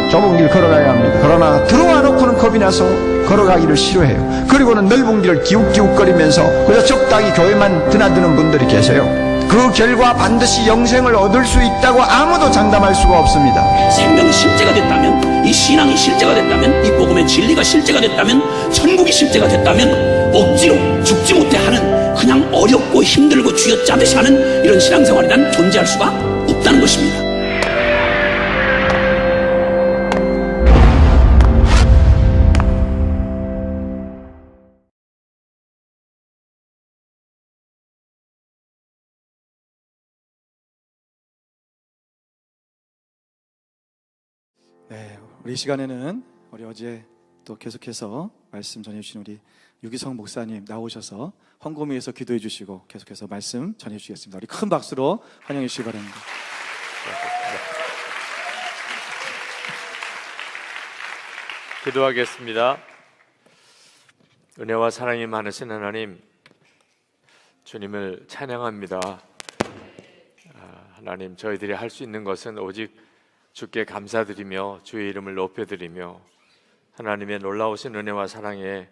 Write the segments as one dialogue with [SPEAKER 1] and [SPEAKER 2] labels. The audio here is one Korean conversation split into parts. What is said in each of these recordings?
[SPEAKER 1] 좁은 길 걸어가야 합니다. 그러나 들어와 놓고는 겁이 나서 걸어가기를 싫어해요. 그리고는 넓은 길을 기웃기웃거리면서 그저 적당히 교회만 드나드는 분들이 계세요. 그 결과 반드시 영생을 얻을 수 있다고 아무도 장담할 수가 없습니다.
[SPEAKER 2] 생명이 실제가 됐다면, 이 신앙이 실제가 됐다면, 이 복음의 진리가 실제가 됐다면, 천국이 실제가 됐다면 억지로 죽지 못해 하는, 그냥 어렵고 힘들고 쥐어짜듯이 하는 이런 신앙생활이 난 존재할 수가 없다는 것입니다.
[SPEAKER 3] 네, 우리 이 시간에는 우리 어제 또 계속해서 말씀 전해주신 우리 유기성 목사님 나오셔서 헌금위에서 기도해 주시고 계속해서 말씀 전해 주시겠습니다. 우리 큰 박수로 환영해 주시기 바랍니다.
[SPEAKER 4] 기도하겠습니다. 은혜와 사랑이 많으신 하나님, 주님을 찬양합니다. 하나님, 저희들이 할 수 있는 것은 오직 주께 감사드리며 주의 이름을 높여드리며 하나님의 놀라우신 은혜와 사랑에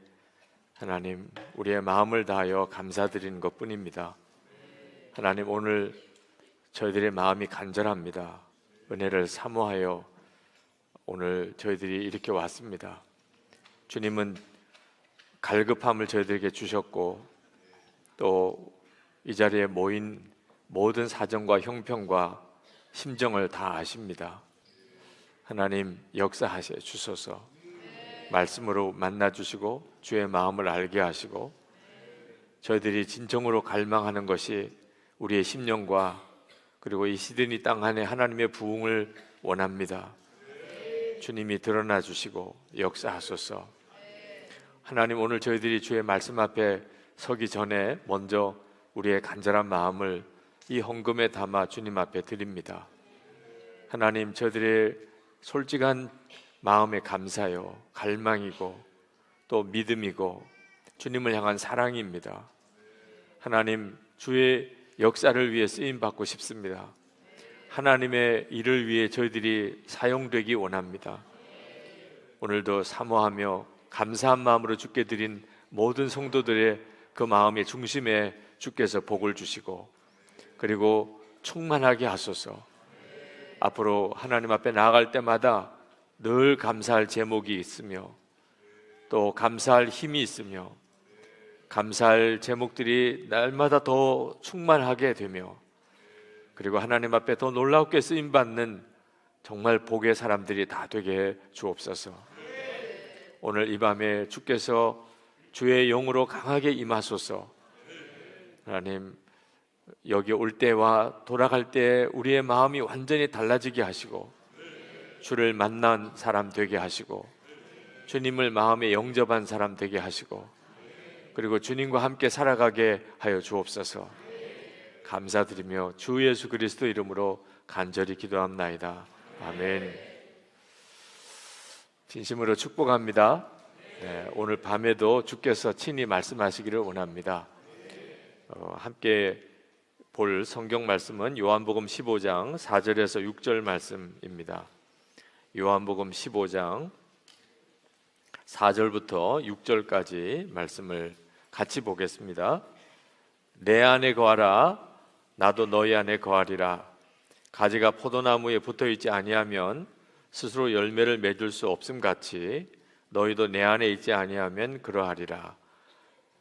[SPEAKER 4] 하나님 우리의 마음을 다하여 감사드리는 것뿐입니다. 하나님, 오늘 저희들의 마음이 간절합니다. 은혜를 사모하여 오늘 저희들이 이렇게 왔습니다. 주님은 갈급함을 저희들에게 주셨고 또 이 자리에 모인 모든 사정과 형편과 심정을 다 아십니다. 하나님, 역사하셔 주소서. 말씀으로 만나주시고 주의 마음을 알게 하시고 저희들이 진정으로 갈망하는 것이 우리의 심령과 그리고 이 시드니 땅 안에 하나님의 부흥을 원합니다. 주님이 드러나 주시고 역사하소서. 하나님, 오늘 저희들이 주의 말씀 앞에 서기 전에 먼저 우리의 간절한 마음을 이 헌금에 담아 주님 앞에 드립니다. 하나님, 저희들의 솔직한 마음의 감사요, 갈망이고 또 믿음이고 주님을 향한 사랑입니다. 하나님, 주의 역사를 위해 쓰임받고 싶습니다. 하나님의 일을 위해 저희들이 사용되기 원합니다. 오늘도 사모하며 감사한 마음으로 주께 드린 모든 성도들의 그 마음의 중심에 주께서 복을 주시고 그리고 충만하게 하소서. 앞으로 하나님 앞에 나아갈 때마다 늘 감사할 제목이 있으며 또 감사할 힘이 있으며 감사할 제목들이 날마다 더 충만하게 되며 그리고 하나님 앞에 더 놀랍게 쓰임받는 정말 복의 사람들이 다 되게 주옵소서. 오늘 이 밤에 주께서 주의 영으로 강하게 임하소서. 하나님, 여기 올 때와 돌아갈 때 우리의 마음이 완전히 달라지게 하시고 주를 만난 사람 되게 하시고 주님을 마음에 영접한 사람 되게 하시고 그리고 주님과 함께 살아가게 하여 주옵소서. 감사드리며 주 예수 그리스도 이름으로 간절히 기도합나이다. 아멘. 진심으로 축복합니다. 네, 오늘 밤에도 주께서 친히 말씀하시기를 원합니다. 함께 볼 성경 말씀은 요한복음 15장 4절에서 6절 말씀입니다. 요한복음 15장 4절부터 6절까지 말씀을 같이 보겠습니다. 내 안에 거하라, 나도 너희 안에 거하리라. 가지가 포도나무에 붙어있지 아니하면 스스로 열매를 맺을 수 없음같이 너희도 내 안에 있지 아니하면 그러하리라.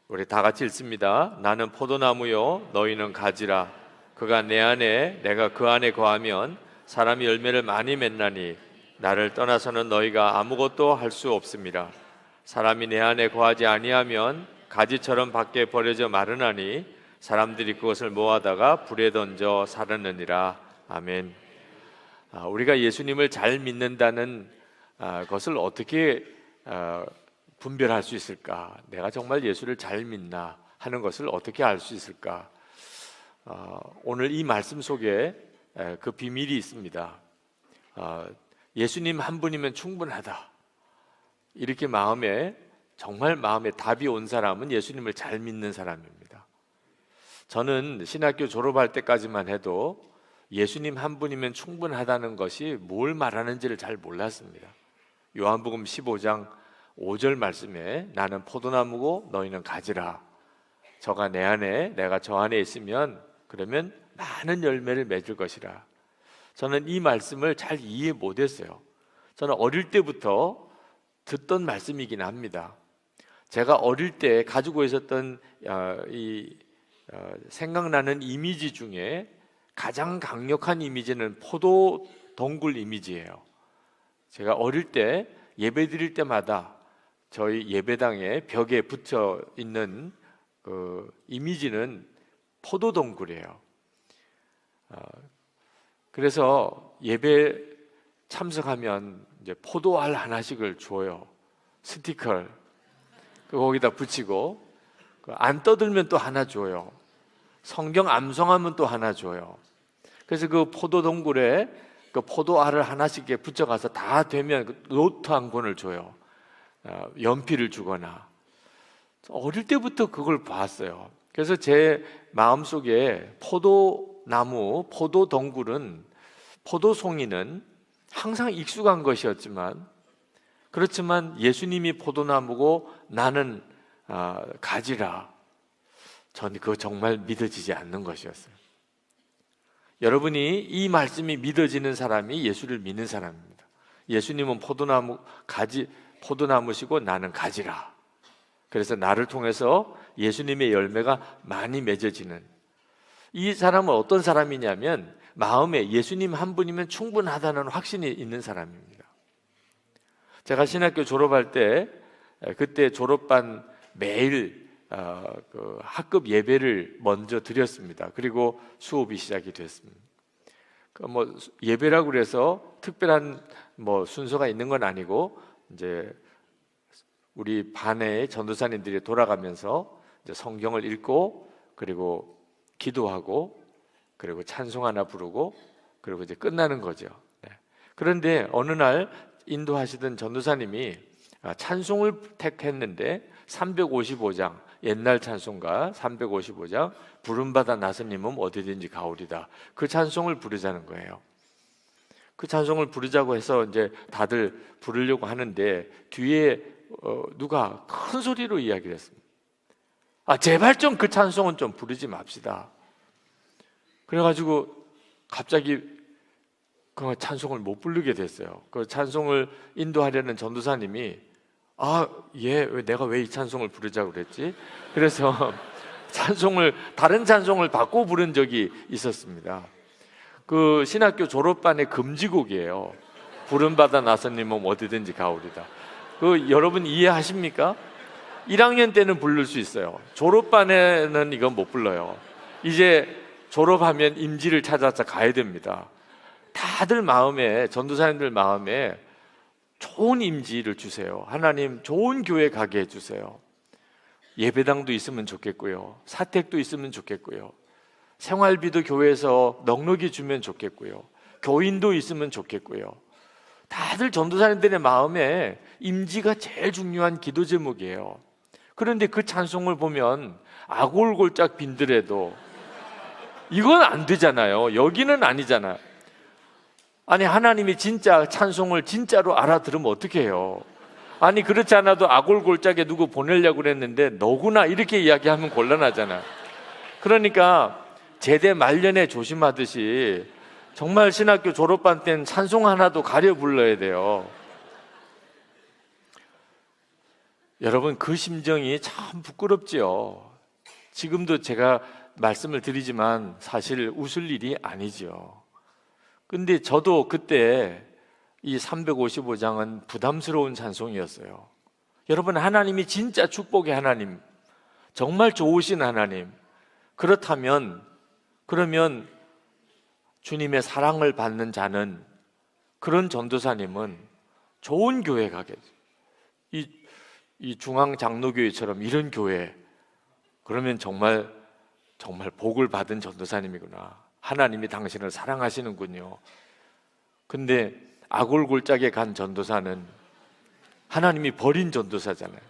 [SPEAKER 4] 우리 다 같이 읽습니다. 나는 포도나무요 너희는 가지라. 그가 내 안에 내가 그 안에 거하면 사람이 열매를 많이 맺나니 나를 떠나서는 너희가 아무것도 할 수 없음이라. 사람이 내 안에 거하지 아니하면 가지처럼 밖에 버려져 마르나니 사람들이 그것을 모아다가 불에 던져 사르느니라. 아멘. 우리가 예수님을 잘 믿는다는 것을 어떻게 분별할 수 있을까? 내가 정말 예수를 잘 믿나 하는 것을 어떻게 알 수 있을까? 오늘 이 말씀 속에 그 비밀이 있습니다. 예수님 한 분이면 충분하다. 이렇게 정말 마음에 답이 온 사람은 예수님을 잘 믿는 사람입니다. 저는 신학교 졸업할 때까지만 해도 예수님 한 분이면 충분하다는 것이 뭘 말하는지를 잘 몰랐습니다. 요한복음 15장 5절 말씀에 나는 포도나무고 너희는 가지라. 저가 내 안에 내가 저 안에 있으면 그러면 많은 열매를 맺을 것이라. 저는 이 말씀을 잘 이해 못했어요. 저는 어릴 때부터 듣던 말씀이긴 합니다. 제가 어릴 때 가지고 있었던 생각나는 이미지 중에 가장 강력한 이미지는 포도 동굴 이미지예요. 제가 어릴 때 예배 드릴 때마다 저희 예배당에 벽에 붙여 있는 그 이미지는 포도 동굴이에요. 그래서 예배 참석하면 이제 포도알 하나씩을 줘요. 스티커를 거기다 붙이고 안 떠들면 또 하나 줘요. 성경 암송하면 또 하나 줘요. 그래서 그 포도 동굴에 그 포도알을 하나씩 붙여가서 다 되면 그 노트 한 권을 줘요. 연필을 주거나. 어릴 때부터 그걸 봤어요. 그래서 제 마음속에 포도나무, 포도 동굴은, 포도송이는 항상 익숙한 것이었지만, 그렇지만 예수님이 포도나무고 나는 가지라. 저는 그거 정말 믿어지지 않는 것이었어요. 여러분이 이 말씀이 믿어지는 사람이 예수를 믿는 사람입니다. 예수님은 포도나무시고 나는 가지라. 그래서 나를 통해서 예수님의 열매가 많이 맺어지는, 이 사람은 어떤 사람이냐면 마음에 예수님 한 분이면 충분하다는 확신이 있는 사람입니다. 제가 신학교 졸업할 때 그때 졸업반 매일 그 학급 예배를 먼저 드렸습니다. 그리고 수업이 시작이 됐습니다. 뭐 예배라고 그래서 특별한 뭐 순서가 있는 건 아니고 이제 우리 반의 전도사님들이 돌아가면서 이제 성경을 읽고 그리고 기도하고 그리고 찬송 하나 부르고 그리고 이제 끝나는 거죠. 네. 그런데 어느 날 인도하시던 전도사님이 찬송을 택했는데 355장 옛날 찬송가 355장 부름받아 나서님은 어디든지 가오리다, 그 찬송을 부르자는 거예요. 그 찬송을 부르자고 해서 이제 다들 부르려고 하는데 뒤에 누가 큰 소리로 이야기를 했습니다. 제발 좀 그 찬송은 좀 부르지 맙시다. 그래가지고 갑자기 그 찬송을 못 부르게 됐어요. 그 찬송을 인도하려는 전도사님이 왜 내가 왜 이 찬송을 부르자고 그랬지? 그래서 다른 찬송을 바꿔 부른 적이 있었습니다. 그 신학교 졸업반의 금지곡이에요. 부름받아 나서님은 어디든지 가오리다. 그 여러분 이해하십니까? 1학년 때는 부를 수 있어요. 졸업반에는 이건 못 불러요. 이제 졸업하면 임지를 찾아서 가야 됩니다. 다들 마음에, 전도사님들 마음에 좋은 임지를 주세요. 하나님 좋은 교회 가게 해주세요. 예배당도 있으면 좋겠고요, 사택도 있으면 좋겠고요, 생활비도 교회에서 넉넉히 주면 좋겠고요, 교인도 있으면 좋겠고요. 다들 전도사님들의 마음에 임지가 제일 중요한 기도 제목이에요. 그런데 그 찬송을 보면 아골골짝 빈들에도 이건 안 되잖아요. 여기는 아니잖아요. 아니 하나님이 진짜 찬송을 진짜로 알아들으면 어떻게 해요? 아니 그렇지 않아도 아골골짝에 누구 보내려고 그랬는데 너구나 이렇게 이야기하면 곤란하잖아. 그러니까 제대 말년에 조심하듯이 정말 신학교 졸업반 때는 찬송 하나도 가려 불러야 돼요. 여러분 그 심정이 참 부끄럽지요. 지금도 제가 말씀을 드리지만 사실 웃을 일이 아니죠. 근데 저도 그때 이 355장은 부담스러운 찬송이었어요. 여러분 하나님이 진짜 축복의 하나님, 정말 좋으신 하나님, 그렇다면 그러면 주님의 사랑을 받는 자는, 그런 전도사님은 좋은 교회 가겠죠. 이 중앙장로교회처럼 이런 교회, 그러면 정말 복을 받은 전도사님이구나. 하나님이 당신을 사랑하시는군요. 근데 아골골짝에 간 전도사는 하나님이 버린 전도사잖아요.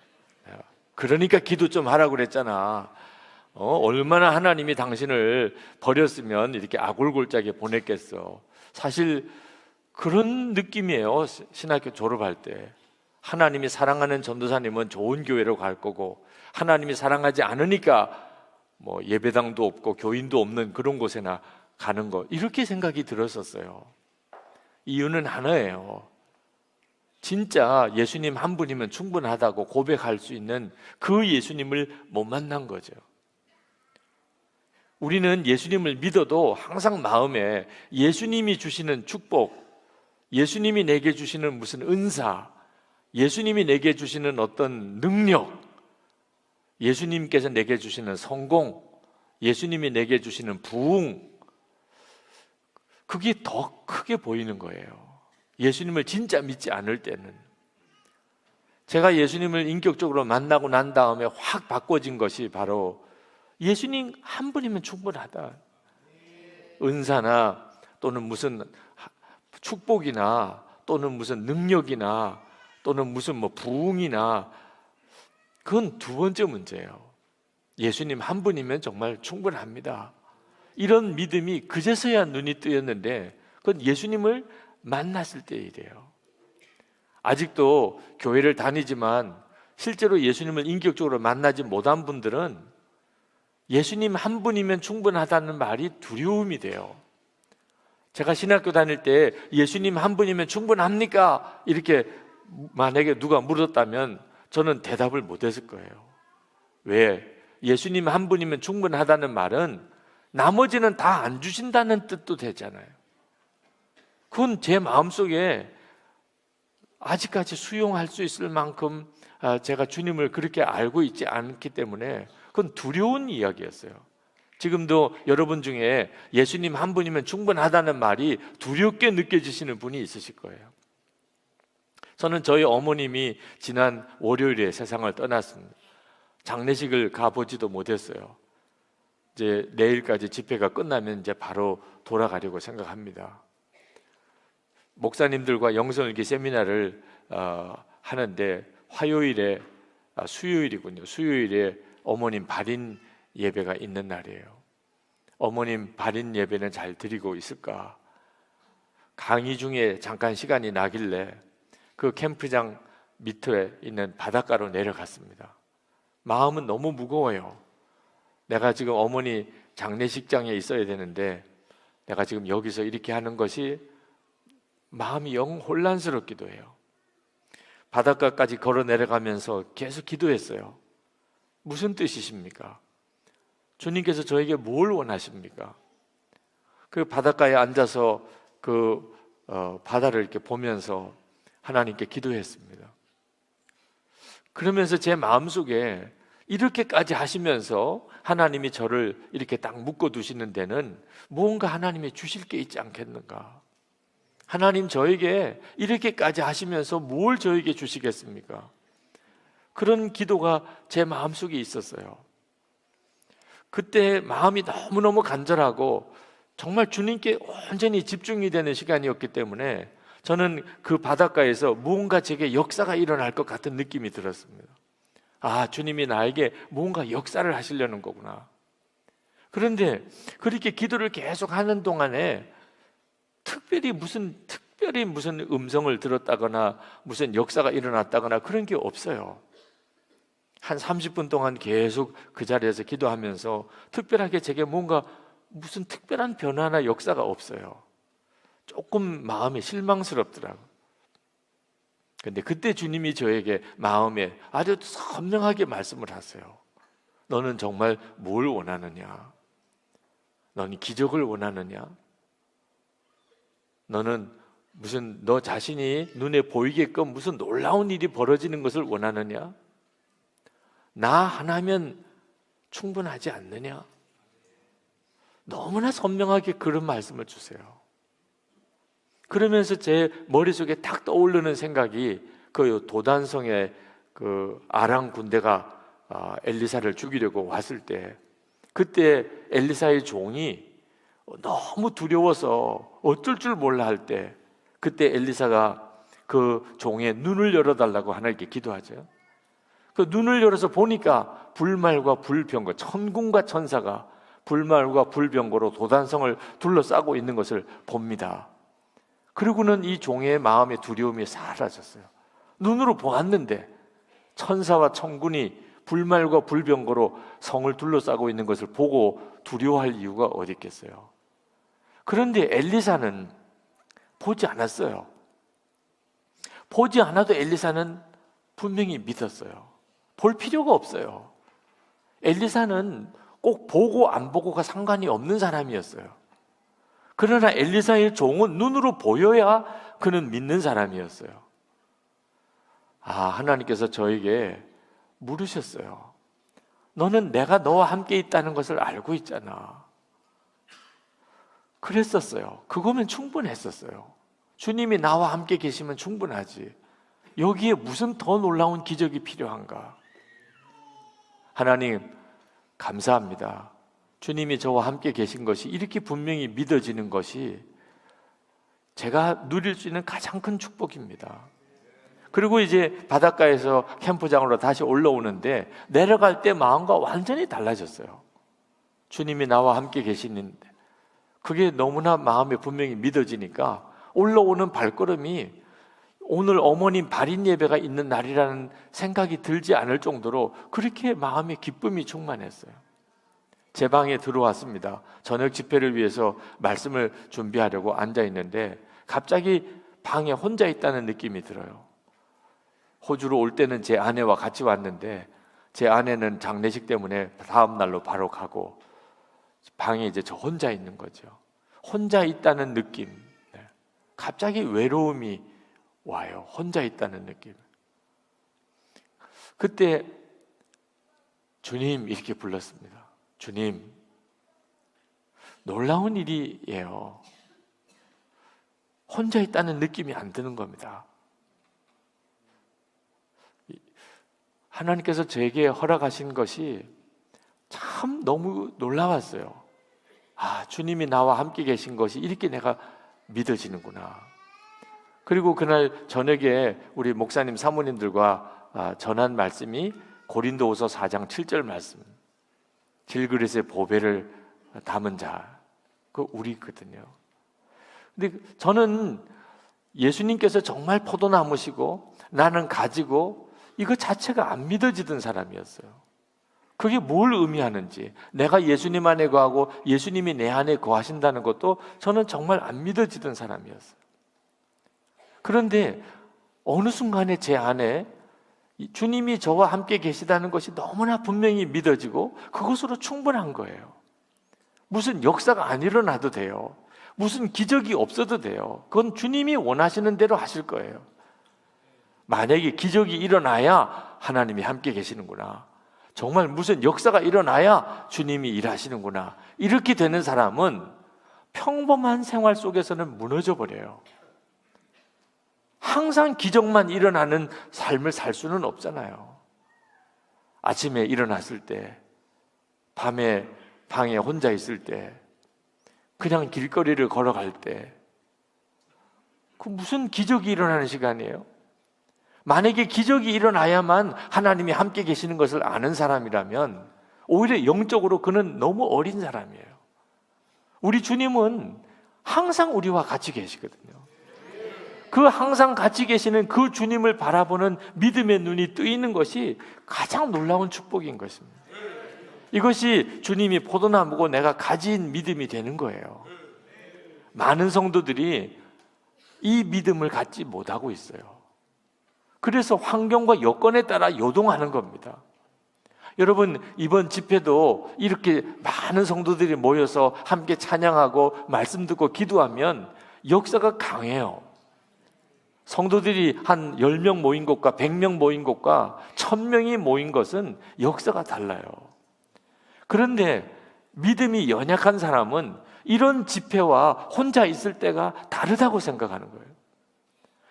[SPEAKER 4] 그러니까 기도 좀 하라고 그랬잖아. 얼마나 하나님이 당신을 버렸으면 이렇게 아골골짜기에 보냈겠어. 사실 그런 느낌이에요. 신학교 졸업할 때 하나님이 사랑하는 전도사님은 좋은 교회로 갈 거고, 하나님이 사랑하지 않으니까 뭐 예배당도 없고 교인도 없는 그런 곳에나 가는 거, 이렇게 생각이 들었었어요. 이유는 하나예요. 진짜 예수님 한 분이면 충분하다고 고백할 수 있는 그 예수님을 못 만난 거죠. 우리는 예수님을 믿어도 항상 마음에 예수님이 주시는 축복, 예수님이 내게 주시는 무슨 은사, 예수님이 내게 주시는 어떤 능력, 예수님께서 내게 주시는 성공, 예수님이 내게 주시는 부흥, 그게 더 크게 보이는 거예요. 예수님을 진짜 믿지 않을 때는. 제가 예수님을 인격적으로 만나고 난 다음에 확 바꿔진 것이 바로 예수님 한 분이면 충분하다. 은사나 또는 무슨 축복이나 또는 무슨 능력이나 또는 무슨 뭐 부흥이나, 그건 두 번째 문제예요. 예수님 한 분이면 정말 충분합니다. 이런 믿음이 그제서야 눈이 뜨였는데, 그건 예수님을 만났을 때 일이에요. 아직도 교회를 다니지만 실제로 예수님을 인격적으로 만나지 못한 분들은 예수님 한 분이면 충분하다는 말이 두려움이 돼요. 제가 신학교 다닐 때 예수님 한 분이면 충분합니까? 이렇게 만약에 누가 물었다면 저는 대답을 못했을 거예요. 왜? 예수님 한 분이면 충분하다는 말은 나머지는 다 안 주신다는 뜻도 되잖아요. 그건 제 마음속에 아직까지 수용할 수 있을 만큼 제가 주님을 그렇게 알고 있지 않기 때문에 그건 두려운 이야기였어요. 지금도 여러분 중에 예수님 한 분이면 충분하다는 말이 두렵게 느껴지시는 분이 있으실 거예요. 저는 저희 어머님이 지난 월요일에 세상을 떠났습니다. 장례식을 가보지도 못했어요. 이제 내일까지 집회가 끝나면 이제 바로 돌아가려고 생각합니다. 목사님들과 영성일기 세미나를 하는데 화요일에 수요일이군요. 수요일에 어머님 발인 예배가 있는 날이에요. 어머님 발인 예배는 잘 드리고 있을까? 강의 중에 잠깐 시간이 나길래 그 캠프장 밑에 있는 바닷가로 내려갔습니다. 마음은 너무 무거워요. 내가 지금 어머니 장례식장에 있어야 되는데 내가 지금 여기서 이렇게 하는 것이 마음이 영 혼란스럽기도 해요. 바닷가까지 걸어 내려가면서 계속 기도했어요. 무슨 뜻이십니까? 주님께서 저에게 뭘 원하십니까? 그 바닷가에 앉아서 그 바다를 이렇게 보면서 하나님께 기도했습니다. 그러면서 제 마음속에 이렇게까지 하시면서 하나님이 저를 이렇게 딱 묶어두시는 데는 무언가 하나님이 주실 게 있지 않겠는가? 하나님 저에게 이렇게까지 하시면서 뭘 저에게 주시겠습니까? 그런 기도가 제 마음속에 있었어요. 그때 마음이 너무너무 간절하고 정말 주님께 온전히 집중이 되는 시간이었기 때문에 저는 그 바닷가에서 무언가 제게 역사가 일어날 것 같은 느낌이 들었습니다. 아, 주님이 나에게 무언가 역사를 하시려는 거구나. 그런데 그렇게 기도를 계속 하는 동안에 특별히 무슨 음성을 들었다거나 무슨 역사가 일어났다거나 그런 게 없어요. 한 30분 동안 계속 그 자리에서 기도하면서 특별하게 제게 뭔가 무슨 특별한 변화나 역사가 없어요. 조금 마음이 실망스럽더라고요. 근데 그때 주님이 저에게 마음에 아주 선명하게 말씀을 하세요. 너는 정말 뭘 원하느냐? 너는 기적을 원하느냐? 너는 무슨 너 자신이 눈에 보이게끔 무슨 놀라운 일이 벌어지는 것을 원하느냐? 나 하나면 충분하지 않느냐? 너무나 선명하게 그런 말씀을 주세요. 그러면서 제 머릿속에 탁 떠오르는 생각이 그 도단성에 그 아람 군대가 엘리사를 죽이려고 왔을 때 그때 엘리사의 종이 너무 두려워서 어쩔 줄 몰라 할 때 그때 엘리사가 그 종의 눈을 열어달라고 하나님께 기도하죠. 그 눈을 열어서 보니까 불말과 불병거, 천군과 천사가 불말과 불병거로 도단성을 둘러싸고 있는 것을 봅니다. 그리고는 이 종의 마음의 두려움이 사라졌어요. 눈으로 보았는데 천사와 천군이 불말과 불병거로 성을 둘러싸고 있는 것을 보고 두려워할 이유가 어디 있겠어요? 그런데 엘리사는 보지 않았어요. 보지 않아도 엘리사는 분명히 믿었어요. 볼 필요가 없어요. 엘리사는 꼭 보고 안 보고가 상관이 없는 사람이었어요. 그러나 엘리사의 종은 눈으로 보여야 그는 믿는 사람이었어요. 하나님께서 저에게 물으셨어요. 너는 내가 너와 함께 있다는 것을 알고 있잖아. 그랬었어요. 그거면 충분했었어요. 주님이 나와 함께 계시면 충분하지. 여기에 무슨 더 놀라운 기적이 필요한가? 하나님, 감사합니다. 주님이 저와 함께 계신 것이 이렇게 분명히 믿어지는 것이 제가 누릴 수 있는 가장 큰 축복입니다. 그리고 이제 바닷가에서 캠프장으로 다시 올라오는데 내려갈 때 마음과 완전히 달라졌어요. 주님이 나와 함께 계시는데 그게 너무나 마음에 분명히 믿어지니까 올라오는 발걸음이 오늘 어머님 발인 예배가 있는 날이라는 생각이 들지 않을 정도로 그렇게 마음에 기쁨이 충만했어요. 제 방에 들어왔습니다. 저녁 집회를 위해서 말씀을 준비하려고 앉아 있는데 갑자기 방에 혼자 있다는 느낌이 들어요. 호주로 올 때는 제 아내와 같이 왔는데 제 아내는 장례식 때문에 다음 날로 바로 가고 방에 이제 저 혼자 있는 거죠. 혼자 있다는 느낌. 갑자기 외로움이 와요. 혼자 있다는 느낌. 그때 주님 이렇게 불렀습니다. 주님, 놀라운 일이에요. 혼자 있다는 느낌이 안 드는 겁니다. 하나님께서 저에게 허락하신 것이 참 너무 놀라웠어요. 주님이 나와 함께 계신 것이 이렇게 내가 믿어지는구나. 그리고 그날 저녁에 우리 목사님 사모님들과 전한 말씀이 고린도후서 4장 7절 말씀. 질그릇에 보배를 담은 자, 그 우리거든요. 근데 저는 예수님께서 정말 포도나무시고 나는 가지고 이거 자체가 안 믿어지던 사람이었어요. 그게 뭘 의미하는지, 내가 예수님 안에 거하고 예수님이 내 안에 거하신다는 것도 저는 정말 안 믿어지던 사람이었어요. 그런데 어느 순간에 제 안에 주님이 저와 함께 계시다는 것이 너무나 분명히 믿어지고 그것으로 충분한 거예요. 무슨 역사가 안 일어나도 돼요. 무슨 기적이 없어도 돼요. 그건 주님이 원하시는 대로 하실 거예요. 만약에 기적이 일어나야 하나님이 함께 계시는구나. 정말 무슨 역사가 일어나야 주님이 일하시는구나. 이렇게 되는 사람은 평범한 생활 속에서는 무너져 버려요. 항상 기적만 일어나는 삶을 살 수는 없잖아요. 아침에 일어났을 때, 밤에 방에 혼자 있을 때, 그냥 길거리를 걸어갈 때, 그 무슨 기적이 일어나는 시간이에요? 만약에 기적이 일어나야만 하나님이 함께 계시는 것을 아는 사람이라면 오히려 영적으로 그는 너무 어린 사람이에요. 우리 주님은 항상 우리와 같이 계시거든요. 그 항상 같이 계시는 그 주님을 바라보는 믿음의 눈이 뜨이는 것이 가장 놀라운 축복인 것입니다. 이것이 주님이 포도나무고 내가 가진 믿음이 되는 거예요. 많은 성도들이 이 믿음을 갖지 못하고 있어요. 그래서 환경과 여건에 따라 요동하는 겁니다. 여러분, 이번 집회도 이렇게 많은 성도들이 모여서 함께 찬양하고 말씀 듣고 기도하면 역사가 강해요. 성도들이 한 10명 모인 곳과 100명 모인 곳과 1000명이 모인 것은 역사가 달라요. 그런데 믿음이 연약한 사람은 이런 집회와 혼자 있을 때가 다르다고 생각하는 거예요.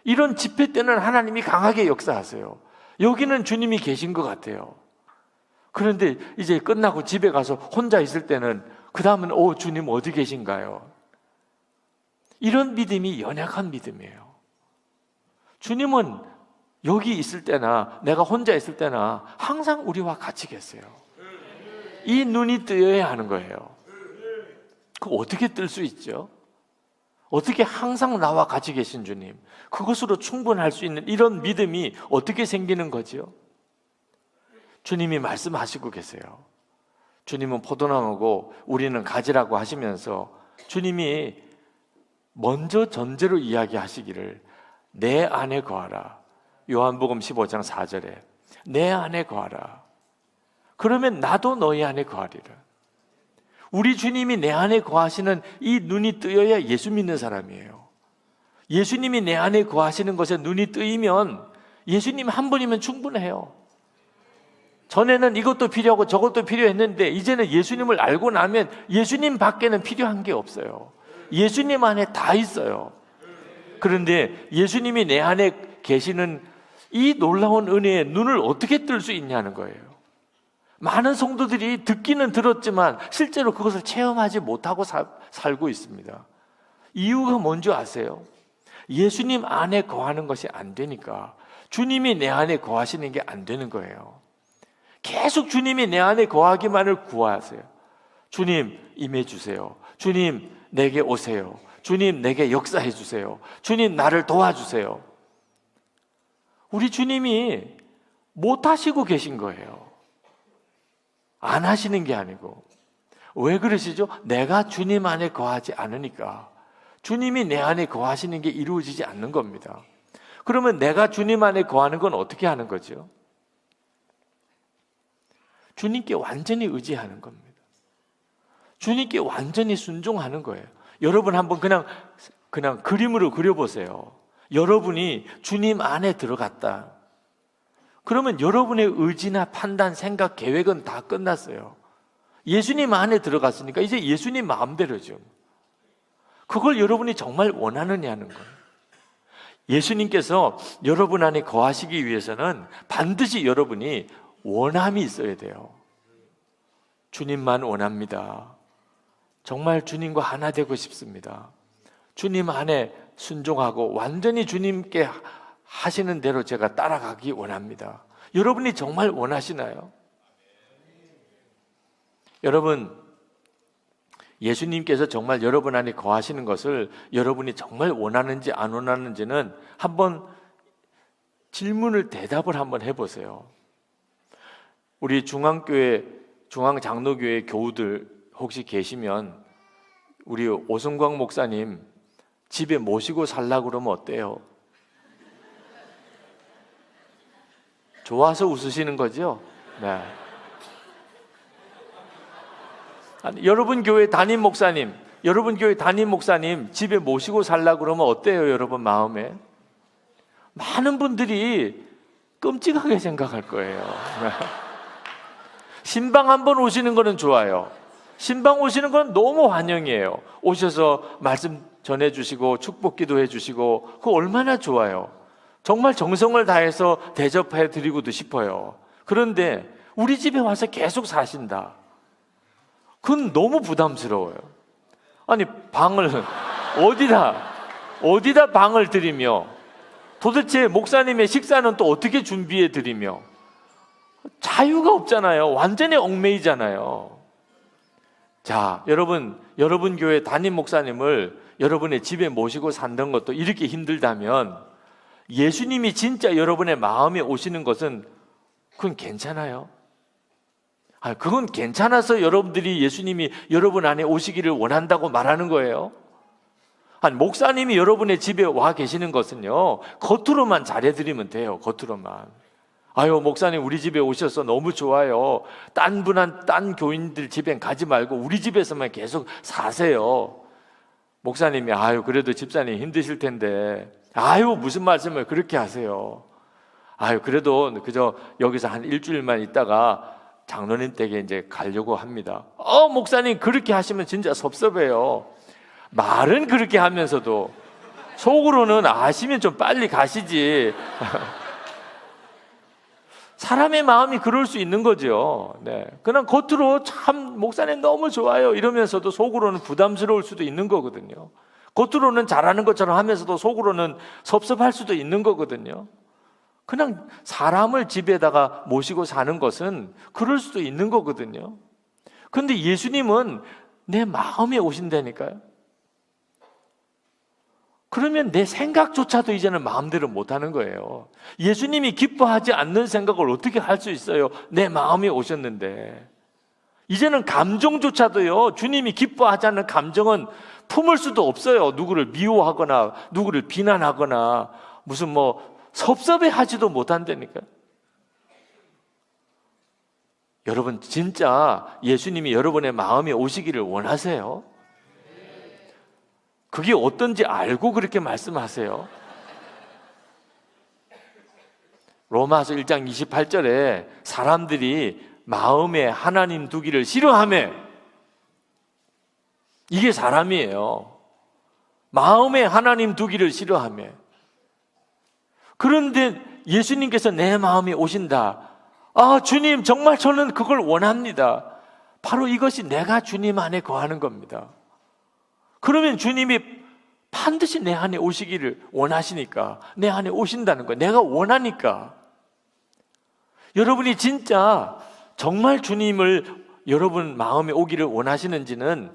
[SPEAKER 4] 이런 집회 때는 하나님이 강하게 역사하세요. 여기는 주님이 계신 것 같아요. 그런데 이제 끝나고 집에 가서 혼자 있을 때는 그 다음은 주님 어디 계신가요? 이런 믿음이 연약한 믿음이에요. 주님은 여기 있을 때나 내가 혼자 있을 때나 항상 우리와 같이 계세요. 이 눈이 뜨여야 하는 거예요. 그거 어떻게 뜰 수 있죠? 어떻게 항상 나와 같이 계신 주님, 그것으로 충분할 수 있는 이런 믿음이 어떻게 생기는 거지요? 주님이 말씀하시고 계세요. 주님은 포도나무고 우리는 가지라고 하시면서 주님이 먼저 전제로 이야기하시기를 내 안에 거하라. 요한복음 15장 4절에 내 안에 거하라. 그러면 나도 너희 안에 거하리라. 우리 주님이 내 안에 거하시는 이 눈이 뜨여야 예수 믿는 사람이에요. 예수님이 내 안에 거하시는 것에 눈이 뜨이면 예수님 한 분이면 충분해요. 전에는 이것도 필요하고 저것도 필요했는데 이제는 예수님을 알고 나면 예수님 밖에는 필요한 게 없어요. 예수님 안에 다 있어요. 그런데 예수님이 내 안에 계시는 이 놀라운 은혜에 눈을 어떻게 뜰 수 있냐는 거예요. 많은 성도들이 듣기는 들었지만 실제로 그것을 체험하지 못하고 살고 있습니다. 이유가 뭔지 아세요? 예수님 안에 거하는 것이 안 되니까 주님이 내 안에 거하시는 게 안 되는 거예요. 계속 주님이 내 안에 거하기만을 구하세요. 주님 임해 주세요. 주님 내게 오세요. 주님 내게 역사해 주세요. 주님 나를 도와주세요. 우리 주님이 못 하시고 계신 거예요. 안 하시는 게 아니고. 왜 그러시죠? 내가 주님 안에 거하지 않으니까 주님이 내 안에 거하시는 게 이루어지지 않는 겁니다. 그러면 내가 주님 안에 거하는 건 어떻게 하는 거죠? 주님께 완전히 의지하는 겁니다. 주님께 완전히 순종하는 거예요. 여러분 한번 그냥 그림으로 그려보세요. 여러분이 주님 안에 들어갔다. 그러면 여러분의 의지나 판단, 생각, 계획은 다 끝났어요. 예수님 안에 들어갔으니까 이제 예수님 마음대로죠. 그걸 여러분이 정말 원하느냐는 거예요. 예수님께서 여러분 안에 거하시기 위해서는 반드시 여러분이 원함이 있어야 돼요. 주님만 원합니다. 정말 주님과 하나 되고 싶습니다. 주님 안에 순종하고 완전히 주님께 하시는 대로 제가 따라가기 원합니다. 여러분이 정말 원하시나요? 여러분, 예수님께서 정말 여러분 안에 거하시는 것을 여러분이 정말 원하는지 안 원하는지는 한번 질문을 대답을 한번 해보세요. 우리 중앙장로교회 교우들 혹시 계시면 우리 오성광 목사님 집에 모시고 살라고 그러면 어때요? 좋아서 웃으시는 거죠? 네. 아니, 여러분 교회 담임 목사님 집에 모시고 살라고 그러면 어때요, 여러분 마음에? 많은 분들이 끔찍하게 생각할 거예요. 신방 한번 오시는 거는 좋아요. 신방 오시는 건 너무 환영이에요. 오셔서 말씀 전해주시고 축복 기도해 주시고 그거 얼마나 좋아요. 정말 정성을 다해서 대접해 드리고도 싶어요. 그런데 우리 집에 와서 계속 사신다. 그건 너무 부담스러워요. 아니 방을 어디다 방을 드리며 도대체 목사님의 식사는 또 어떻게 준비해 드리며 자유가 없잖아요. 완전히 얽매이잖아요. 자, 여러분 교회 담임 목사님을 여러분의 집에 모시고 산다는 것도 이렇게 힘들다면 예수님이 진짜 여러분의 마음에 오시는 것은 그건 괜찮아요? 그건 괜찮아서 여러분들이 예수님이 여러분 안에 오시기를 원한다고 말하는 거예요? 목사님이 여러분의 집에 와 계시는 것은요, 겉으로만 잘해드리면 돼요. 겉으로만. 아유, 목사님 우리 집에 오셔서 너무 좋아요. 딴 교인들 집엔 가지 말고 우리 집에서만 계속 사세요. 목사님이 아유, 그래도 집사님 힘드실 텐데 아유, 무슨 말씀을 그렇게 하세요. 아유, 그래도 그저 여기서 한 일주일만 있다가 장로님 댁에 이제 가려고 합니다. 목사님 그렇게 하시면 진짜 섭섭해요. 말은 그렇게 하면서도 속으로는 아시면 좀 빨리 가시지. 사람의 마음이 그럴 수 있는 거죠. 네. 그냥 겉으로 참 목사님 너무 좋아요 이러면서도 속으로는 부담스러울 수도 있는 거거든요. 겉으로는 잘하는 것처럼 하면서도 속으로는 섭섭할 수도 있는 거거든요. 그냥 사람을 집에다가 모시고 사는 것은 그럴 수도 있는 거거든요. 그런데 예수님은 내 마음에 오신다니까요. 그러면 내 생각조차도 이제는 마음대로 못하는 거예요. 예수님이 기뻐하지 않는 생각을 어떻게 할 수 있어요? 내 마음에 오셨는데. 이제는 감정조차도요, 주님이 기뻐하지 않는 감정은 품을 수도 없어요. 누구를 미워하거나 누구를 비난하거나 무슨 섭섭해하지도 못한다니까요. 여러분 진짜 예수님이 여러분의 마음에 오시기를 원하세요? 그게 어떤지 알고 그렇게 말씀하세요? 로마서 1장 28절에 사람들이 마음에 하나님 두기를 싫어하며, 이게 사람이에요. 마음에 하나님 두기를 싫어하며. 그런데 예수님께서 내 마음에 오신다. 아, 주님, 정말 저는 그걸 원합니다. 바로 이것이 내가 주님 안에 거하는 겁니다. 그러면 주님이 반드시 내 안에 오시기를 원하시니까, 내 안에 오신다는 거예요. 내가 원하니까. 여러분이 진짜 정말 주님을 여러분 마음에 오기를 원하시는지는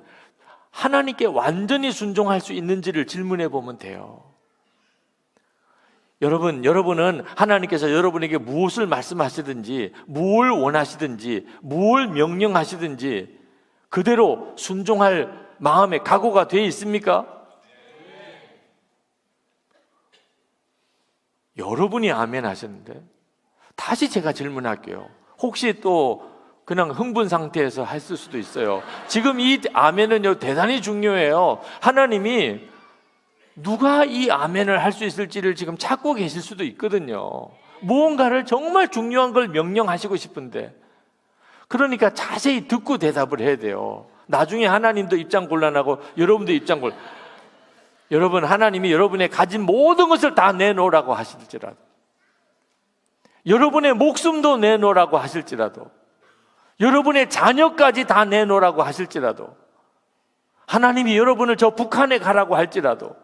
[SPEAKER 4] 하나님께 완전히 순종할 수 있는지를 질문해 보면 돼요. 여러분은 하나님께서 여러분에게 무엇을 말씀하시든지, 뭘 원하시든지, 뭘 명령하시든지 그대로 순종할 마음의 각오가 되어 있습니까? 여러분이 아멘 하셨는데, 다시 제가 질문할게요. 혹시 또 그냥 흥분 상태에서 했을 수도 있어요. 지금 이 아멘은요, 대단히 중요해요. 하나님이 누가 이 아멘을 할 수 있을지를 지금 찾고 계실 수도 있거든요. 무언가를 정말 중요한 걸 명령하시고 싶은데, 그러니까 자세히 듣고 대답을 해야 돼요. 나중에 하나님도 입장 곤란하고 여러분도 입장 곤란. 여러분, 하나님이 여러분의 가진 모든 것을 다 내놓으라고 하실지라도, 여러분의 목숨도 내놓으라고 하실지라도, 여러분의 자녀까지 다 내놓으라고 하실지라도, 하나님이 여러분을 저 북한에 가라고 할지라도,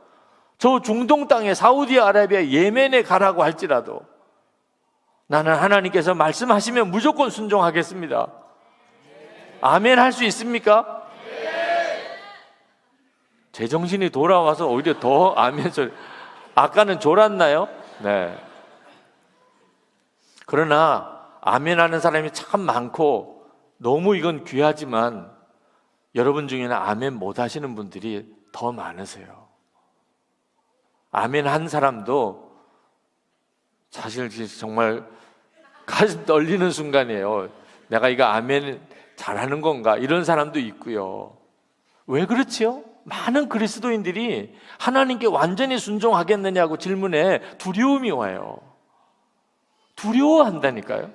[SPEAKER 4] 저 중동 땅에 사우디아라비아 예멘에 가라고 할지라도, 나는 하나님께서 말씀하시면 무조건 순종하겠습니다. 아멘 할 수 있습니까? 제정신이 돌아와서 오히려 더 아멘 소리. 아까는 졸았나요? 네. 그러나 아멘 하는 사람이 참 많고 너무 이건 귀하지만 여러분 중에는 아멘 못 하시는 분들이 더 많으세요. 아멘 한 사람도 사실 정말 가슴 떨리는 순간이에요. 내가 이거 아멘 잘하는 건가? 이런 사람도 있고요. 왜 그렇지요? 많은 그리스도인들이 하나님께 완전히 순종하겠느냐고 질문에 두려움이 와요. 두려워한다니까요.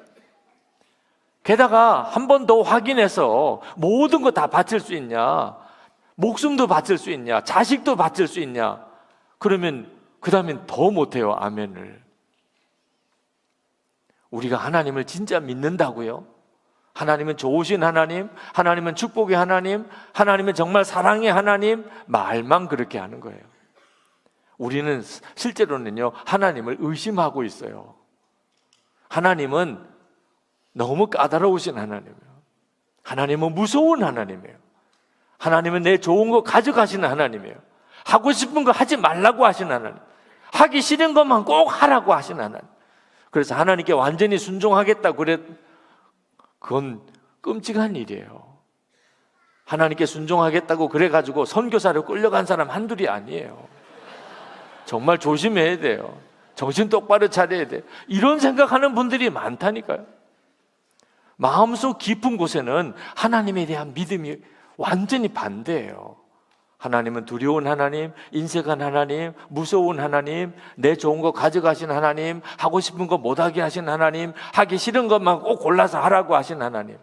[SPEAKER 4] 게다가 한 번 더 확인해서 모든 거 다 바칠 수 있냐? 목숨도 바칠 수 있냐? 자식도 바칠 수 있냐? 그러면 그 다음엔 더 못해요, 아멘을. 우리가 하나님을 진짜 믿는다고요? 하나님은 좋으신 하나님, 하나님은 축복의 하나님, 하나님은 정말 사랑의 하나님, 말만 그렇게 하는 거예요. 우리는 실제로는요, 하나님을 의심하고 있어요. 하나님은 너무 까다로우신 하나님이에요. 하나님은 무서운 하나님이에요. 하나님은 내 좋은 거 가져가시는 하나님이에요. 하고 싶은 거 하지 말라고 하시는 하나님, 하기 싫은 것만 꼭 하라고 하시는 하나님. 그래서 하나님께 완전히 순종하겠다 그래, 그건 끔찍한 일이에요. 하나님께 순종하겠다고 그래가지고 선교사로 끌려간 사람 한둘이 아니에요. 정말 조심해야 돼요. 정신 똑바로 차려야 돼요. 이런 생각하는 분들이 많다니까요. 마음속 깊은 곳에는 하나님에 대한 믿음이 완전히 반대예요. 하나님은 두려운 하나님, 인색한 하나님, 무서운 하나님, 내 좋은 거 가져가신 하나님, 하고 싶은 거 못하게 하신 하나님, 하기 싫은 것만 꼭 골라서 하라고 하신 하나님.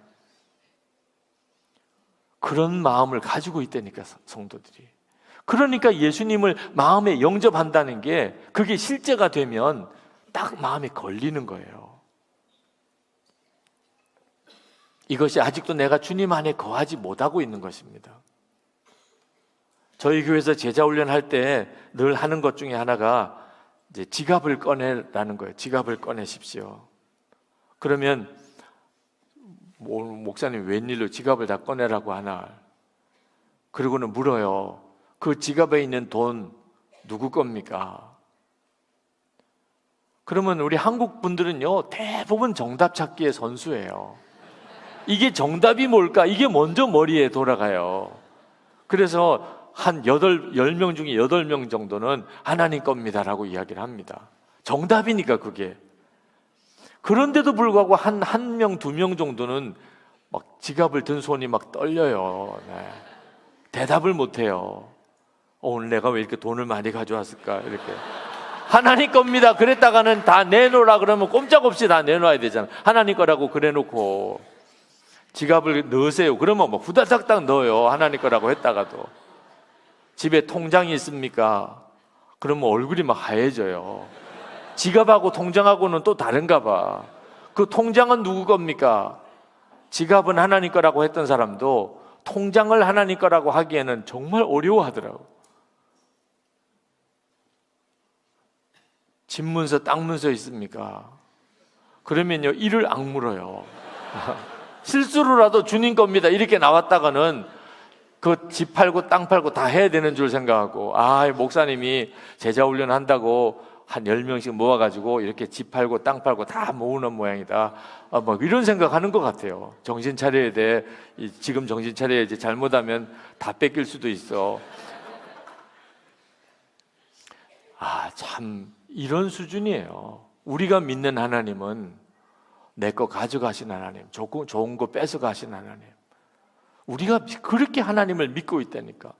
[SPEAKER 4] 그런 마음을 가지고 있다니까, 성도들이. 그러니까 예수님을 마음에 영접한다는 게 그게 실제가 되면 딱 마음에 걸리는 거예요. 이것이 아직도 내가 주님 안에 거하지 못하고 있는 것입니다. 저희 교회에서 제자 훈련할 때 늘 하는 것 중에 하나가 이제 지갑을 꺼내라는 거예요. 지갑을 꺼내십시오. 그러면 목사님 웬일로 지갑을 다 꺼내라고 하나? 그리고는 물어요. 그 지갑에 있는 돈 누구 겁니까? 그러면 우리 한국 분들은요, 대부분 정답 찾기에 선수예요. 이게 정답이 뭘까? 이게 먼저 머리에 돌아가요. 그래서 한 10명 중에 8명 정도는 하나님 겁니다라고 이야기를 합니다. 정답이니까 그게. 그런데도 불구하고 한 명, 2명 정도는 막 지갑을 든 손이 막 떨려요. 네. 대답을 못 해요. 오늘 내가 왜 이렇게 돈을 많이 가져왔을까? 이렇게. 하나님 겁니다. 그랬다가는 다 내놓으라 그러면 꼼짝없이 다 내놔야 되잖아. 하나님 거라고 그래 놓고 지갑을 넣으세요. 그러면 뭐 후다닥닥 넣어요. 하나님 거라고 했다가도. 집에 통장이 있습니까? 그러면 얼굴이 막 하얘져요. 지갑하고 통장하고는 또 다른가 봐. 그 통장은 누구 겁니까? 지갑은 하나님 거라고 했던 사람도 통장을 하나님 거라고 하기에는 정말 어려워하더라고. 집 문서, 땅 문서 있습니까? 그러면요, 이를 악물어요. 실수로라도 주님 겁니다. 이렇게 나왔다가는 그 집 팔고 땅 팔고 다 해야 되는 줄 생각하고, 목사님이 제자 훈련 한다고 한 10명씩 모아가지고 이렇게 집 팔고 땅 팔고 다 모으는 모양이다. 뭐 이런 생각하는 것 같아요. 정신 차려야 돼. 지금 정신 차려야지. 잘못하면 다 뺏길 수도 있어. 참 이런 수준이에요. 우리가 믿는 하나님은 내 거 가져가신 하나님, 좋은 거 뺏어가신 하나님. 우리가 그렇게 하나님을 믿고 있다니까.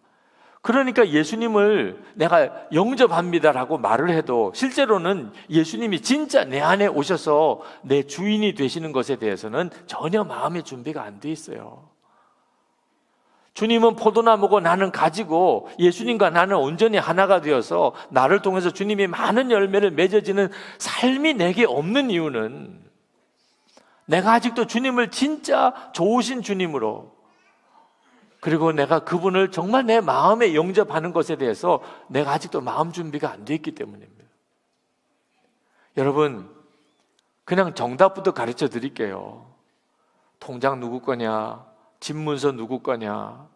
[SPEAKER 4] 그러니까 예수님을 내가 영접합니다라고 말을 해도 실제로는 예수님이 진짜 내 안에 오셔서 내 주인이 되시는 것에 대해서는 전혀 마음의 준비가 안 돼 있어요. 주님은 포도나무고 나는 가지고 예수님과 나는 온전히 하나가 되어서 나를 통해서 주님이 많은 열매를 맺어지는 삶이 내게 없는 이유는 내가 아직도 주님을 진짜 좋으신 주님으로, 그리고 내가 그분을 정말 내 마음에 영접하는 것에 대해서 내가 아직도 마음 준비가 안 돼 있기 때문입니다. 여러분, 그냥 정답부터 가르쳐 드릴게요. 통장 누구 거냐, 집 문서 누구 거냐,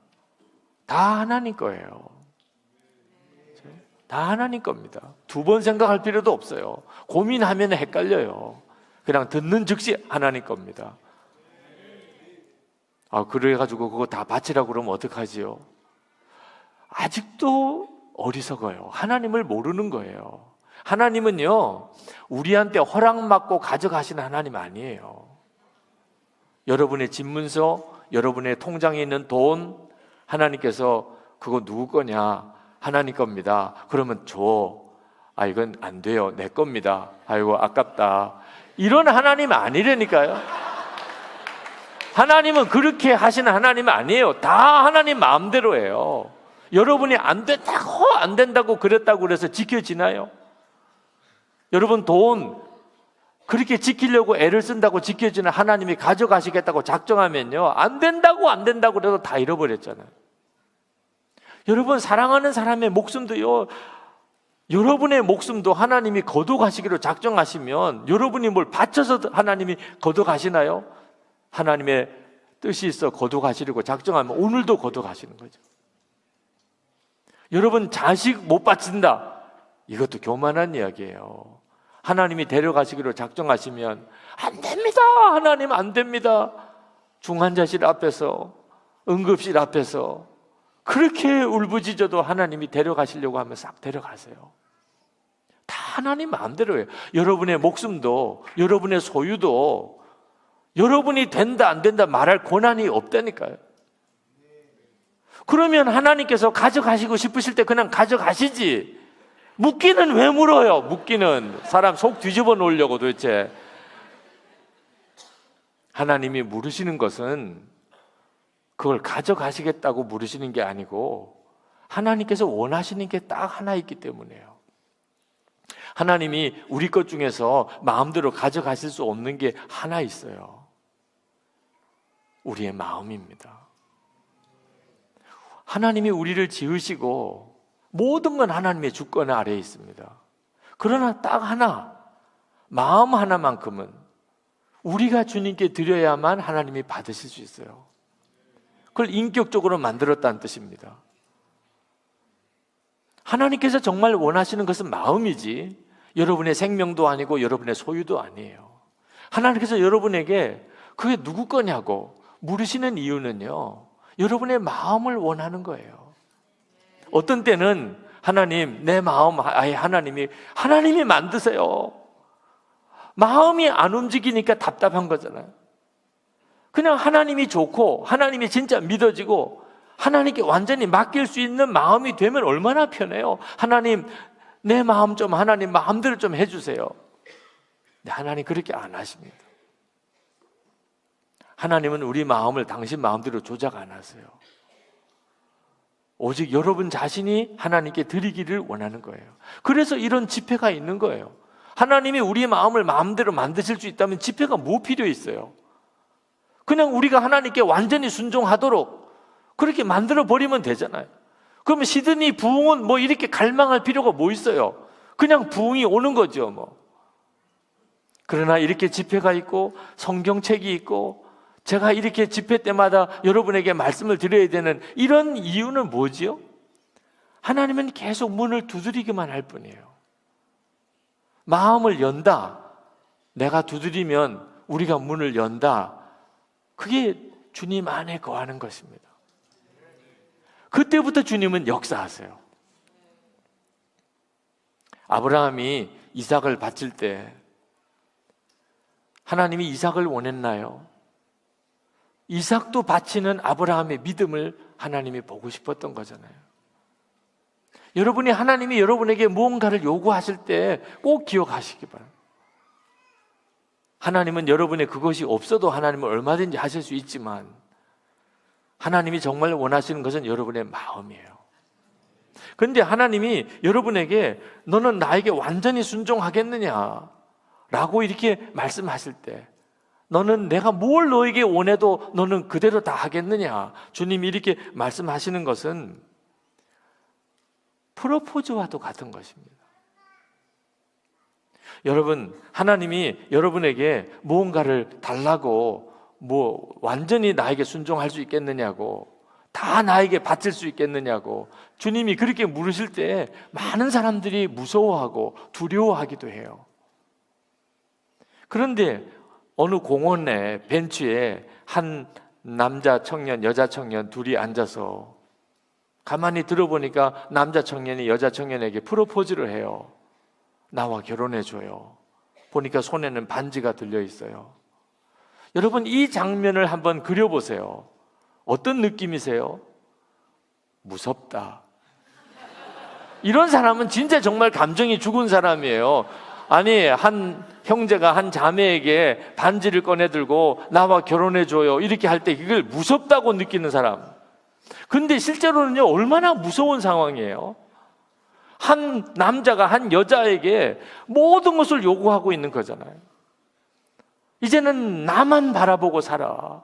[SPEAKER 4] 다 하나님 거예요. 다 하나님 겁니다. 2번 생각할 필요도 없어요. 고민하면 헷갈려요. 그냥 듣는 즉시 하나님 겁니다. 그래가지고 그거 다 바치라고 그러면 어떡하지요? 아직도 어리석어요. 하나님을 모르는 거예요. 하나님은요, 우리한테 허락받고 가져가시는 하나님 아니에요. 여러분의 집 문서, 여러분의 통장에 있는 돈, 하나님께서 그거 누구 거냐? 하나님 겁니다. 그러면 줘. 이건 안 돼요. 내 겁니다. 아이고, 아깝다. 이런 하나님 아니라니까요. 하나님은 그렇게 하시는 하나님 아니에요. 다 하나님 마음대로예요. 여러분이 안 된다고 그랬다고 그래서 지켜지나요? 여러분 돈 그렇게 지키려고 애를 쓴다고 지켜지는 하나님이 가져가시겠다고 작정하면요, 안 된다고 그래도 다 잃어버렸잖아요. 여러분 사랑하는 사람의 목숨도요, 여러분의 목숨도 하나님이 거둬가시기로 작정하시면 여러분이 뭘 바쳐서 하나님이 거둬가시나요? 하나님의 뜻이 있어 거둬가시려고 작정하면 오늘도 거둬가시는 거죠. 여러분 자식 못 바친다, 이것도 교만한 이야기예요. 하나님이 데려가시기로 작정하시면 안 됩니다. 하나님 안 됩니다. 중환자실 앞에서, 응급실 앞에서 그렇게 울부짖어도 하나님이 데려가시려고 하면 싹 데려가세요. 다 하나님 마음대로예요. 여러분의 목숨도, 여러분의 소유도 여러분이 된다 안 된다 말할 권한이 없다니까요. 그러면 하나님께서 가져가시고 싶으실 때 그냥 가져가시지, 묻기는 왜 물어요? 묻기는 사람 속 뒤집어 놓으려고. 도대체 하나님이 물으시는 것은 그걸 가져가시겠다고 물으시는 게 아니고 하나님께서 원하시는 게 딱 하나 있기 때문이에요. 하나님이 우리 것 중에서 마음대로 가져가실 수 없는 게 하나 있어요. 우리의 마음입니다. 하나님이 우리를 지으시고 모든 건 하나님의 주권 아래에 있습니다. 그러나 딱 하나, 마음 하나만큼은 우리가 주님께 드려야만 하나님이 받으실 수 있어요. 그걸 인격적으로 만들었다는 뜻입니다. 하나님께서 정말 원하시는 것은 마음이지 여러분의 생명도 아니고 여러분의 소유도 아니에요. 하나님께서 여러분에게 그게 누구 거냐고 물으시는 이유는요, 여러분의 마음을 원하는 거예요. 어떤 때는 하나님, 내 마음, 아예 하나님이 만드세요. 마음이 안 움직이니까 답답한 거잖아요. 그냥 하나님이 좋고 하나님이 진짜 믿어지고 하나님께 완전히 맡길 수 있는 마음이 되면 얼마나 편해요. 하나님, 내 마음 좀 하나님 마음대로 좀 해주세요. 근데 하나님 그렇게 안 하십니다. 하나님은 우리 마음을 당신 마음대로 조작 안 하세요. 오직 여러분 자신이 하나님께 드리기를 원하는 거예요. 그래서 이런 집회가 있는 거예요. 하나님이 우리 마음을 마음대로 만드실 수 있다면 집회가 뭐 필요 있어요? 그냥 우리가 하나님께 완전히 순종하도록 그렇게 만들어 버리면 되잖아요. 그러면 시드니 부흥은 뭐 이렇게 갈망할 필요가 뭐 있어요? 그냥 부흥이 오는 거죠, 뭐. 그러나 이렇게 집회가 있고 성경책이 있고 제가 이렇게 집회 때마다 여러분에게 말씀을 드려야 되는 이런 이유는 뭐지요? 하나님은 계속 문을 두드리기만 할 뿐이에요. 마음을 연다, 내가 두드리면 우리가 문을 연다, 그게 주님 안에 거하는 것입니다. 그때부터 주님은 역사하세요. 아브라함이 이삭을 바칠 때 하나님이 이삭을 원했나요? 이삭도 바치는 아브라함의 믿음을 하나님이 보고 싶었던 거잖아요. 여러분이 하나님이 여러분에게 무언가를 요구하실 때 꼭 기억하시기 바랍니다. 하나님은 여러분의 그것이 없어도 하나님은 얼마든지 하실 수 있지만 하나님이 정말 원하시는 것은 여러분의 마음이에요. 그런데 하나님이 여러분에게 너는 나에게 완전히 순종하겠느냐 라고 이렇게 말씀하실 때 너는 내가 뭘 너에게 원해도 너는 그대로 다 하겠느냐, 주님이 이렇게 말씀하시는 것은 프로포즈와도 같은 것입니다. 여러분, 하나님이 여러분에게 무언가를 달라고 뭐 완전히 나에게 순종할 수 있겠느냐고, 다 나에게 바칠 수 있겠느냐고 주님이 그렇게 물으실 때 많은 사람들이 무서워하고 두려워하기도 해요. 그런데 어느 공원에 벤치에 한 남자 청년, 여자 청년 둘이 앉아서 가만히 들어보니까 남자 청년이 여자 청년에게 프로포즈를 해요. 나와 결혼해줘요. 보니까 손에는 반지가 들려 있어요. 여러분, 이 장면을 한번 그려보세요. 어떤 느낌이세요? 무섭다. 이런 사람은 진짜 정말 감정이 죽은 사람이에요. 아니, 한 형제가 한 자매에게 반지를 꺼내들고 나와 결혼해줘요 이렇게 할 때 그걸 무섭다고 느끼는 사람. 근데 실제로는요, 얼마나 무서운 상황이에요. 한 남자가 한 여자에게 모든 것을 요구하고 있는 거잖아요. 이제는 나만 바라보고 살아.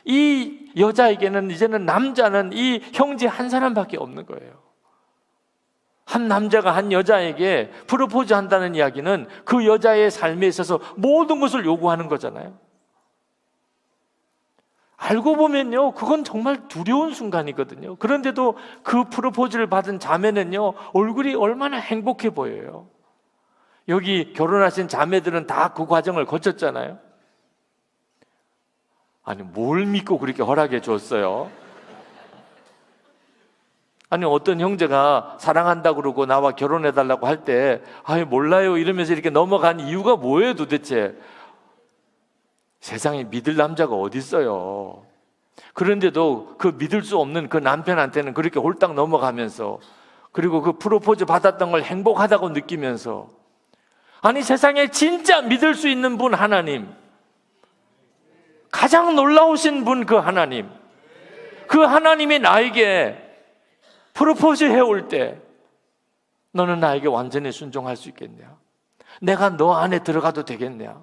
[SPEAKER 4] 이 여자에게는 이제는 남자는 이 형제 한 사람밖에 없는 거예요. 한 남자가 한 여자에게 프로포즈 한다는 이야기는 그 여자의 삶에 있어서 모든 것을 요구하는 거잖아요. 알고 보면요, 그건 정말 두려운 순간이거든요. 그런데도 그 프로포즈를 받은 자매는요, 얼굴이 얼마나 행복해 보여요. 여기 결혼하신 자매들은 다 그 과정을 거쳤잖아요. 아니, 뭘 믿고 그렇게 허락해 줬어요? 아니, 어떤 형제가 사랑한다고 그러고 나와 결혼해달라고 할 때 아니, 몰라요 이러면서 이렇게 넘어간 이유가 뭐예요 도대체? 세상에 믿을 남자가 어디 있어요. 그런데도 그 믿을 수 없는 그 남편한테는 그렇게 홀딱 넘어가면서, 그리고 그 프로포즈 받았던 걸 행복하다고 느끼면서, 아니, 세상에 진짜 믿을 수 있는 분 하나님, 가장 놀라우신 분 그 하나님, 그 하나님이 나에게 프로포즈 해올 때 너는 나에게 완전히 순종할 수 있겠냐? 내가 너 안에 들어가도 되겠냐?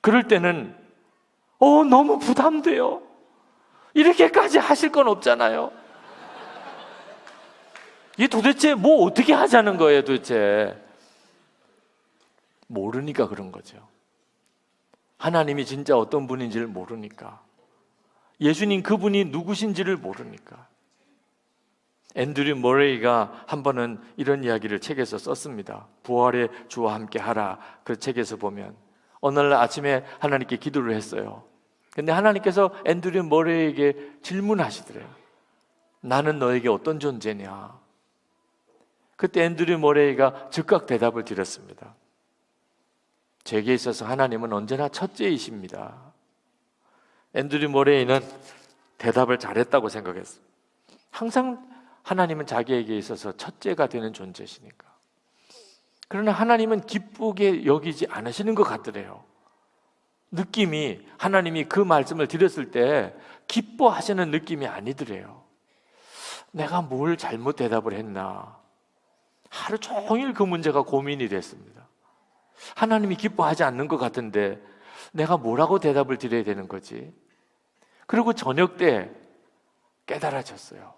[SPEAKER 4] 그럴 때는 너무 부담돼요. 이렇게까지 하실 건 없잖아요. 이게 도대체 뭐 어떻게 하자는 거예요 도대체? 모르니까 그런 거죠. 하나님이 진짜 어떤 분인지를 모르니까, 예수님 그분이 누구신지를 모르니까. 앤드류 머레이가 한 번은 이런 이야기를 책에서 썼습니다. 부활의 주와 함께 하라. 그 책에서 보면 어느 날 아침에 하나님께 기도를 했어요. 근데 하나님께서 앤드류 머레이에게 질문하시더래요. 나는 너에게 어떤 존재냐? 그때 앤드류 머레이가 즉각 대답을 드렸습니다. 제게 있어서 하나님은 언제나 첫째이십니다. 앤드류 머레이는 대답을 잘했다고 생각했어요. 항상 하나님은 자기에게 있어서 첫째가 되는 존재시니까. 그러나 하나님은 기쁘게 여기지 않으시는 것 같더래요. 느낌이, 하나님이 그 말씀을 드렸을 때 기뻐하시는 느낌이 아니더래요. 내가 뭘 잘못 대답을 했나? 하루 종일 그 문제가 고민이 됐습니다. 하나님이 기뻐하지 않는 것 같은데 내가 뭐라고 대답을 드려야 되는 거지? 그리고 저녁 때 깨달아졌어요.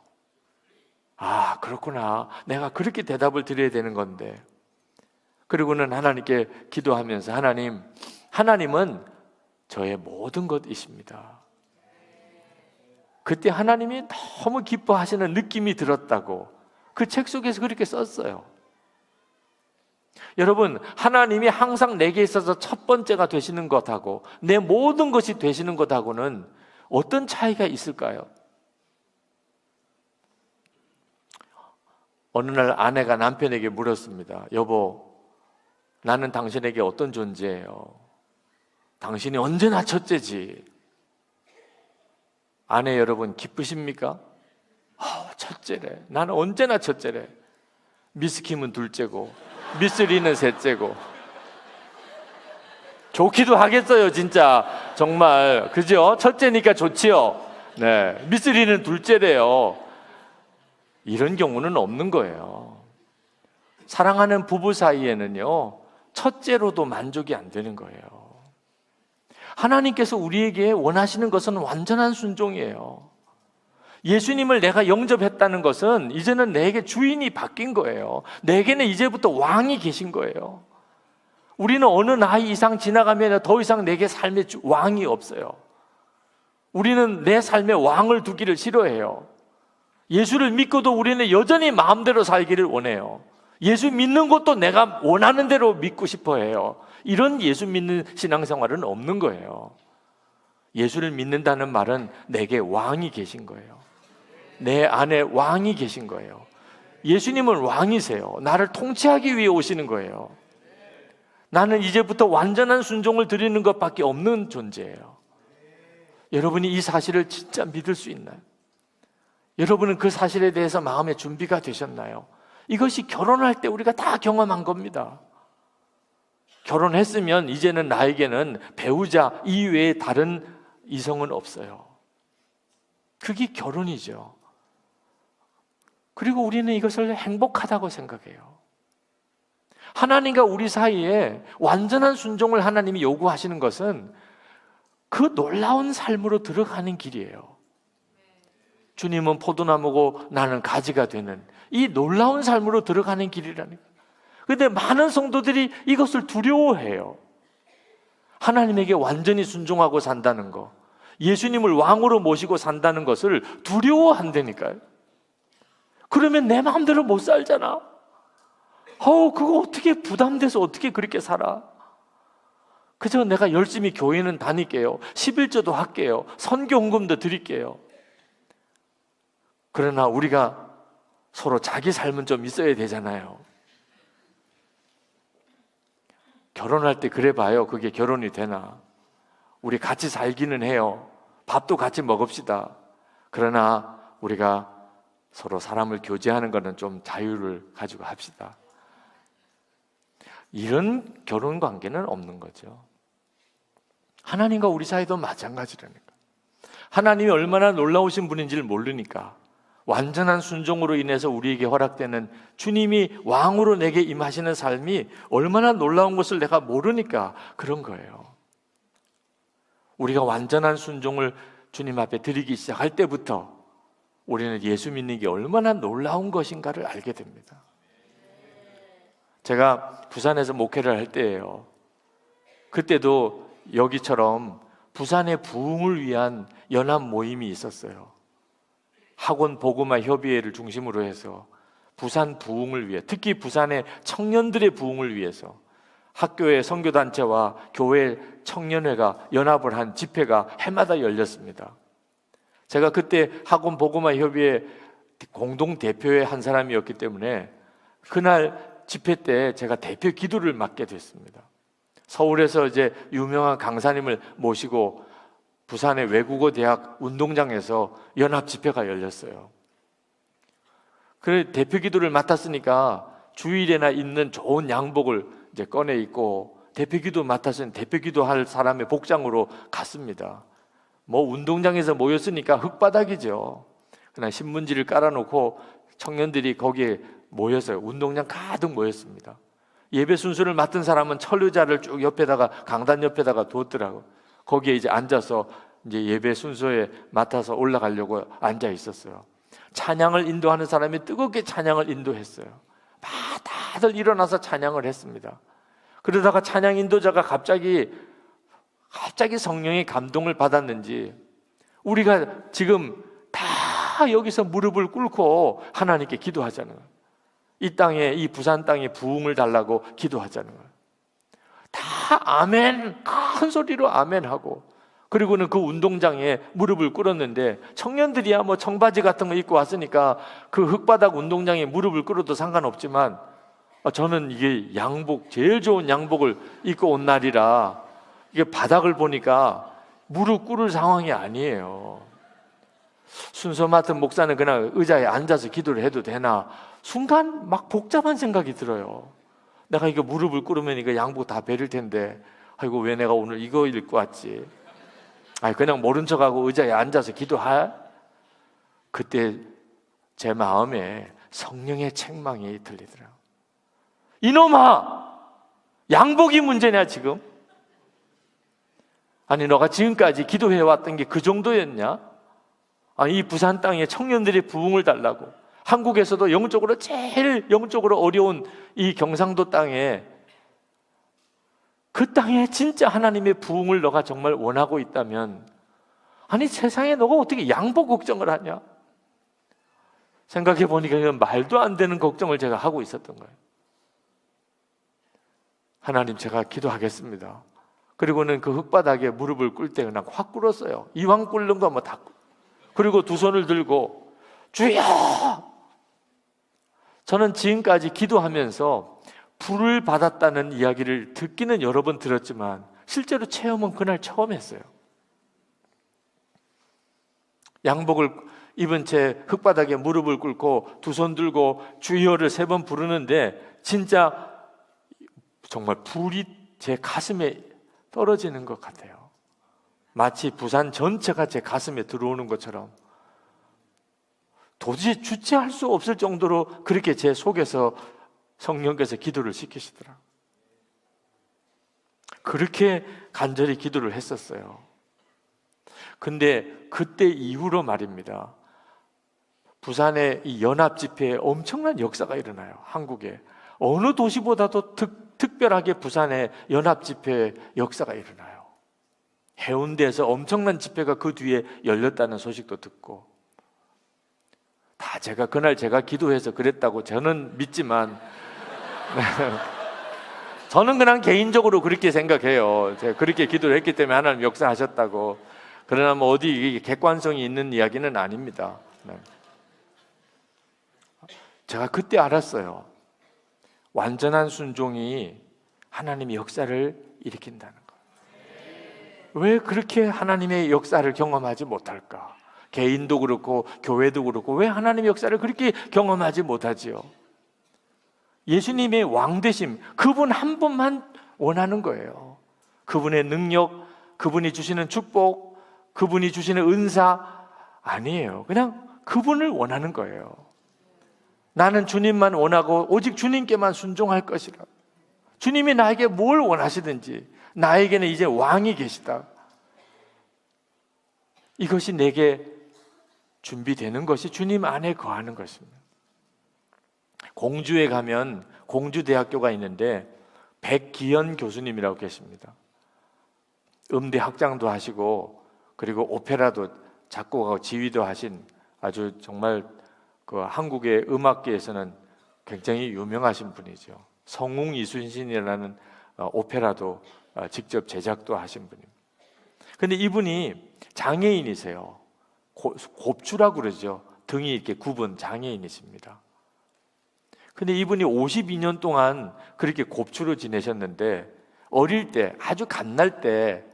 [SPEAKER 4] 아, 그렇구나. 내가 그렇게 대답을 드려야 되는 건데. 그리고는 하나님께 기도하면서 하나님은 저의 모든 것이십니다. 그때 하나님이 너무 기뻐하시는 느낌이 들었다고 그 책 속에서 그렇게 썼어요. 여러분, 하나님이 항상 내게 있어서 첫 번째가 되시는 것하고 내 모든 것이 되시는 것하고는 어떤 차이가 있을까요? 어느 날 아내가 남편에게 물었습니다. 여보, 나는 당신에게 어떤 존재예요? 당신이 언제나 첫째지. 아내 여러분, 기쁘십니까? 첫째래. 나는 언제나 첫째래. 미스 킴은 둘째고 미스 리는 셋째고. 좋기도 하겠어요, 진짜. 정말. 그죠? 첫째니까 좋지요. 네. 미스 리는 둘째래요. 이런 경우는 없는 거예요. 사랑하는 부부 사이에는요, 첫째로도 만족이 안 되는 거예요. 하나님께서 우리에게 원하시는 것은 완전한 순종이에요. 예수님을 내가 영접했다는 것은 이제는 내게 주인이 바뀐 거예요. 내게는 이제부터 왕이 계신 거예요. 우리는 어느 나이 이상 지나가면 더 이상 내게 삶의 왕이 없어요. 우리는 내 삶에 왕을 두기를 싫어해요. 예수를 믿고도 우리는 여전히 마음대로 살기를 원해요. 예수 믿는 것도 내가 원하는 대로 믿고 싶어 해요. 이런 예수 믿는 신앙생활은 없는 거예요. 예수를 믿는다는 말은 내게 왕이 계신 거예요. 내 안에 왕이 계신 거예요. 예수님은 왕이세요. 나를 통치하기 위해 오시는 거예요. 나는 이제부터 완전한 순종을 드리는 것밖에 없는 존재예요. 여러분이 이 사실을 진짜 믿을 수 있나요? 여러분은 그 사실에 대해서 마음의 준비가 되셨나요? 이것이 결혼할 때 우리가 다 경험한 겁니다. 결혼했으면 이제는 나에게는 배우자 이외에 다른 이성은 없어요. 그게 결혼이죠. 그리고 우리는 이것을 행복하다고 생각해요. 하나님과 우리 사이에 완전한 순종을 하나님이 요구하시는 것은 그 놀라운 삶으로 들어가는 길이에요. 주님은 포도나무고 나는 가지가 되는 이 놀라운 삶으로 들어가는 길이라는 거예요. 그런데 많은 성도들이 이것을 두려워해요. 하나님에게 완전히 순종하고 산다는 거, 예수님을 왕으로 모시고 산다는 것을 두려워한다니까요. 그러면 내 마음대로 못 살잖아. 그거 어떻게 부담돼서 어떻게 그렇게 살아? 그저 내가 열심히 교회는 다닐게요. 11조도 할게요. 선교 헌금도 드릴게요. 그러나 우리가 서로 자기 삶은 좀 있어야 되잖아요. 결혼할 때 그래 봐요. 그게 결혼이 되나? 우리 같이 살기는 해요. 밥도 같이 먹읍시다. 그러나 우리가 서로 사람을 교제하는 것은 좀 자유를 가지고 합시다. 이런 결혼 관계는 없는 거죠. 하나님과 우리 사이도 마찬가지라니까. 하나님이 얼마나 놀라우신 분인지를 모르니까 완전한 순종으로 인해서 우리에게 허락되는 주님이 왕으로 내게 임하시는 삶이 얼마나 놀라운 것을 내가 모르니까 그런 거예요. 우리가 완전한 순종을 주님 앞에 드리기 시작할 때부터 우리는 예수 믿는 게 얼마나 놀라운 것인가를 알게 됩니다. 제가 부산에서 목회를 할 때예요. 그때도 여기처럼 부산의 부흥을 위한 연합 모임이 있었어요. 학원 복음화 협의회를 중심으로 해서 부산 부흥을 위해, 특히 부산의 청년들의 부흥을 위해서 학교의 선교단체와 교회 청년회가 연합을 한 집회가 해마다 열렸습니다. 제가 그때 학원 복음화 협의회 공동 대표의 한 사람이었기 때문에 그날 집회 때 제가 대표 기도를 맡게 됐습니다. 서울에서 이제 유명한 강사님을 모시고 부산의 외국어 대학 운동장에서 연합 집회가 열렸어요. 그래 대표 기도를 맡았으니까 주일에나 입는 좋은 양복을 이제 꺼내 입고 대표 기도 맡았으니 대표 기도할 사람의 복장으로 갔습니다. 뭐 운동장에서 모였으니까 흙바닥이죠. 그냥 신문지를 깔아놓고 청년들이 거기에 모였어요. 운동장 가득 모였습니다. 예배 순서를 맡은 사람은 철의자를 쭉 옆에다가 강단 옆에다가 두었더라고. 거기에 이제 앉아서 이제 예배 순서에 맡아서 올라가려고 앉아 있었어요. 찬양을 인도하는 사람이 뜨겁게 찬양을 인도했어요. 다들 일어나서 찬양을 했습니다. 그러다가 찬양 인도자가 갑자기 성령의 감동을 받았는지 우리가 지금 다 여기서 무릎을 꿇고 하나님께 기도하자는 거예요. 이 땅에, 이 부산 땅에 부흥을 달라고 기도하자는 거예요. 다 아멘, 큰 소리로 아멘하고, 그리고는 그 운동장에 무릎을 꿇었는데 청년들이야 뭐 청바지 같은 거 입고 왔으니까 그 흙바닥 운동장에 무릎을 꿇어도 상관없지만 저는 이게 양복, 제일 좋은 양복을 입고 온 날이라 이게 바닥을 보니까 무릎 꿇을 상황이 아니에요. 순서 맡은 목사는 그냥 의자에 앉아서 기도를 해도 되나, 순간 막 복잡한 생각이 들어요. 내가 이거 무릎을 꿇으면 이거 양복 다 베릴 텐데, 아이고 왜 내가 오늘 이거 입고 왔지? 그냥 모른 척하고 의자에 앉아서 기도할? 그때 제 마음에 성령의 책망이 들리더라고요. 이놈아, 양복이 문제냐 지금? 아니 너가 지금까지 기도해왔던 게 그 정도였냐? 이 부산 땅에 청년들의 부흥을 달라고, 한국에서도 영적으로 제일 영적으로 어려운 이 경상도 땅에, 그 땅에 진짜 하나님의 부흥을 너가 정말 원하고 있다면, 아니 세상에 너가 어떻게 양복 걱정을 하냐? 생각해 보니까 이건 말도 안 되는 걱정을 제가 하고 있었던 거예요. 하나님, 제가 기도하겠습니다. 그리고는 그 흙바닥에 무릎을 꿇을 때 그냥 확 꿇었어요. 이왕 꿇는 거 뭐 다. 그리고 두 손을 들고 주여! 저는 지금까지 기도하면서 불을 받았다는 이야기를 듣기는 여러 번 들었지만 실제로 체험은 그날 처음 했어요. 양복을 입은 채 흙바닥에 무릎을 꿇고 두 손 들고 주여를 3번 부르는데 진짜 정말 불이 제 가슴에 떨어지는 것 같아요. 마치 부산 전체가 제 가슴에 들어오는 것처럼 도저히 주체할 수 없을 정도로 그렇게 제 속에서 성령께서 기도를 시키시더라고요. 그렇게 간절히 기도를 했었어요. 근데 그때 이후로 말입니다, 부산의 이 연합 집회에 엄청난 역사가 일어나요. 한국에 어느 도시보다도 특별하게 부산의 연합 집회 역사가 일어나요. 해운대에서 엄청난 집회가 그 뒤에 열렸다는 소식도 듣고, 다 그날 제가 기도해서 그랬다고 저는 믿지만 저는 그냥 개인적으로 그렇게 생각해요. 제가 그렇게 기도를 했기 때문에 하나님 역사하셨다고. 그러나 뭐 어디 객관성이 있는 이야기는 아닙니다. 제가 그때 알았어요. 완전한 순종이 하나님의 역사를 일으킨다는 것. 왜 그렇게 하나님의 역사를 경험하지 못할까? 개인도 그렇고 교회도 그렇고 왜 하나님의 역사를 그렇게 경험하지 못하지요? 예수님의 왕되심, 그분 한 분만 원하는 거예요. 그분의 능력, 그분이 주시는 축복, 그분이 주시는 은사 아니에요. 그냥 그분을 원하는 거예요. 나는 주님만 원하고 오직 주님께만 순종할 것이라. 주님이 나에게 뭘 원하시든지 나에게는 이제 왕이 계시다. 이것이 내게 준비되는 것이 주님 안에 거하는 것입니다. 공주에 가면 공주대학교가 있는데 백기현 교수님이라고 계십니다. 음대 학장도 하시고 그리고 오페라도 작곡하고 지휘도 하신 아주 정말 그 한국의 음악계에서는 굉장히 유명하신 분이죠. 성웅 이순신이라는 오페라도 직접 제작도 하신 분입니다. 근데 이분이 장애인이세요. 곱추라고 그러죠. 등이 이렇게 굽은 장애인이십니다. 근데 이분이 52년 동안 그렇게 곱추로 지내셨는데 어릴 때 아주 갓날 때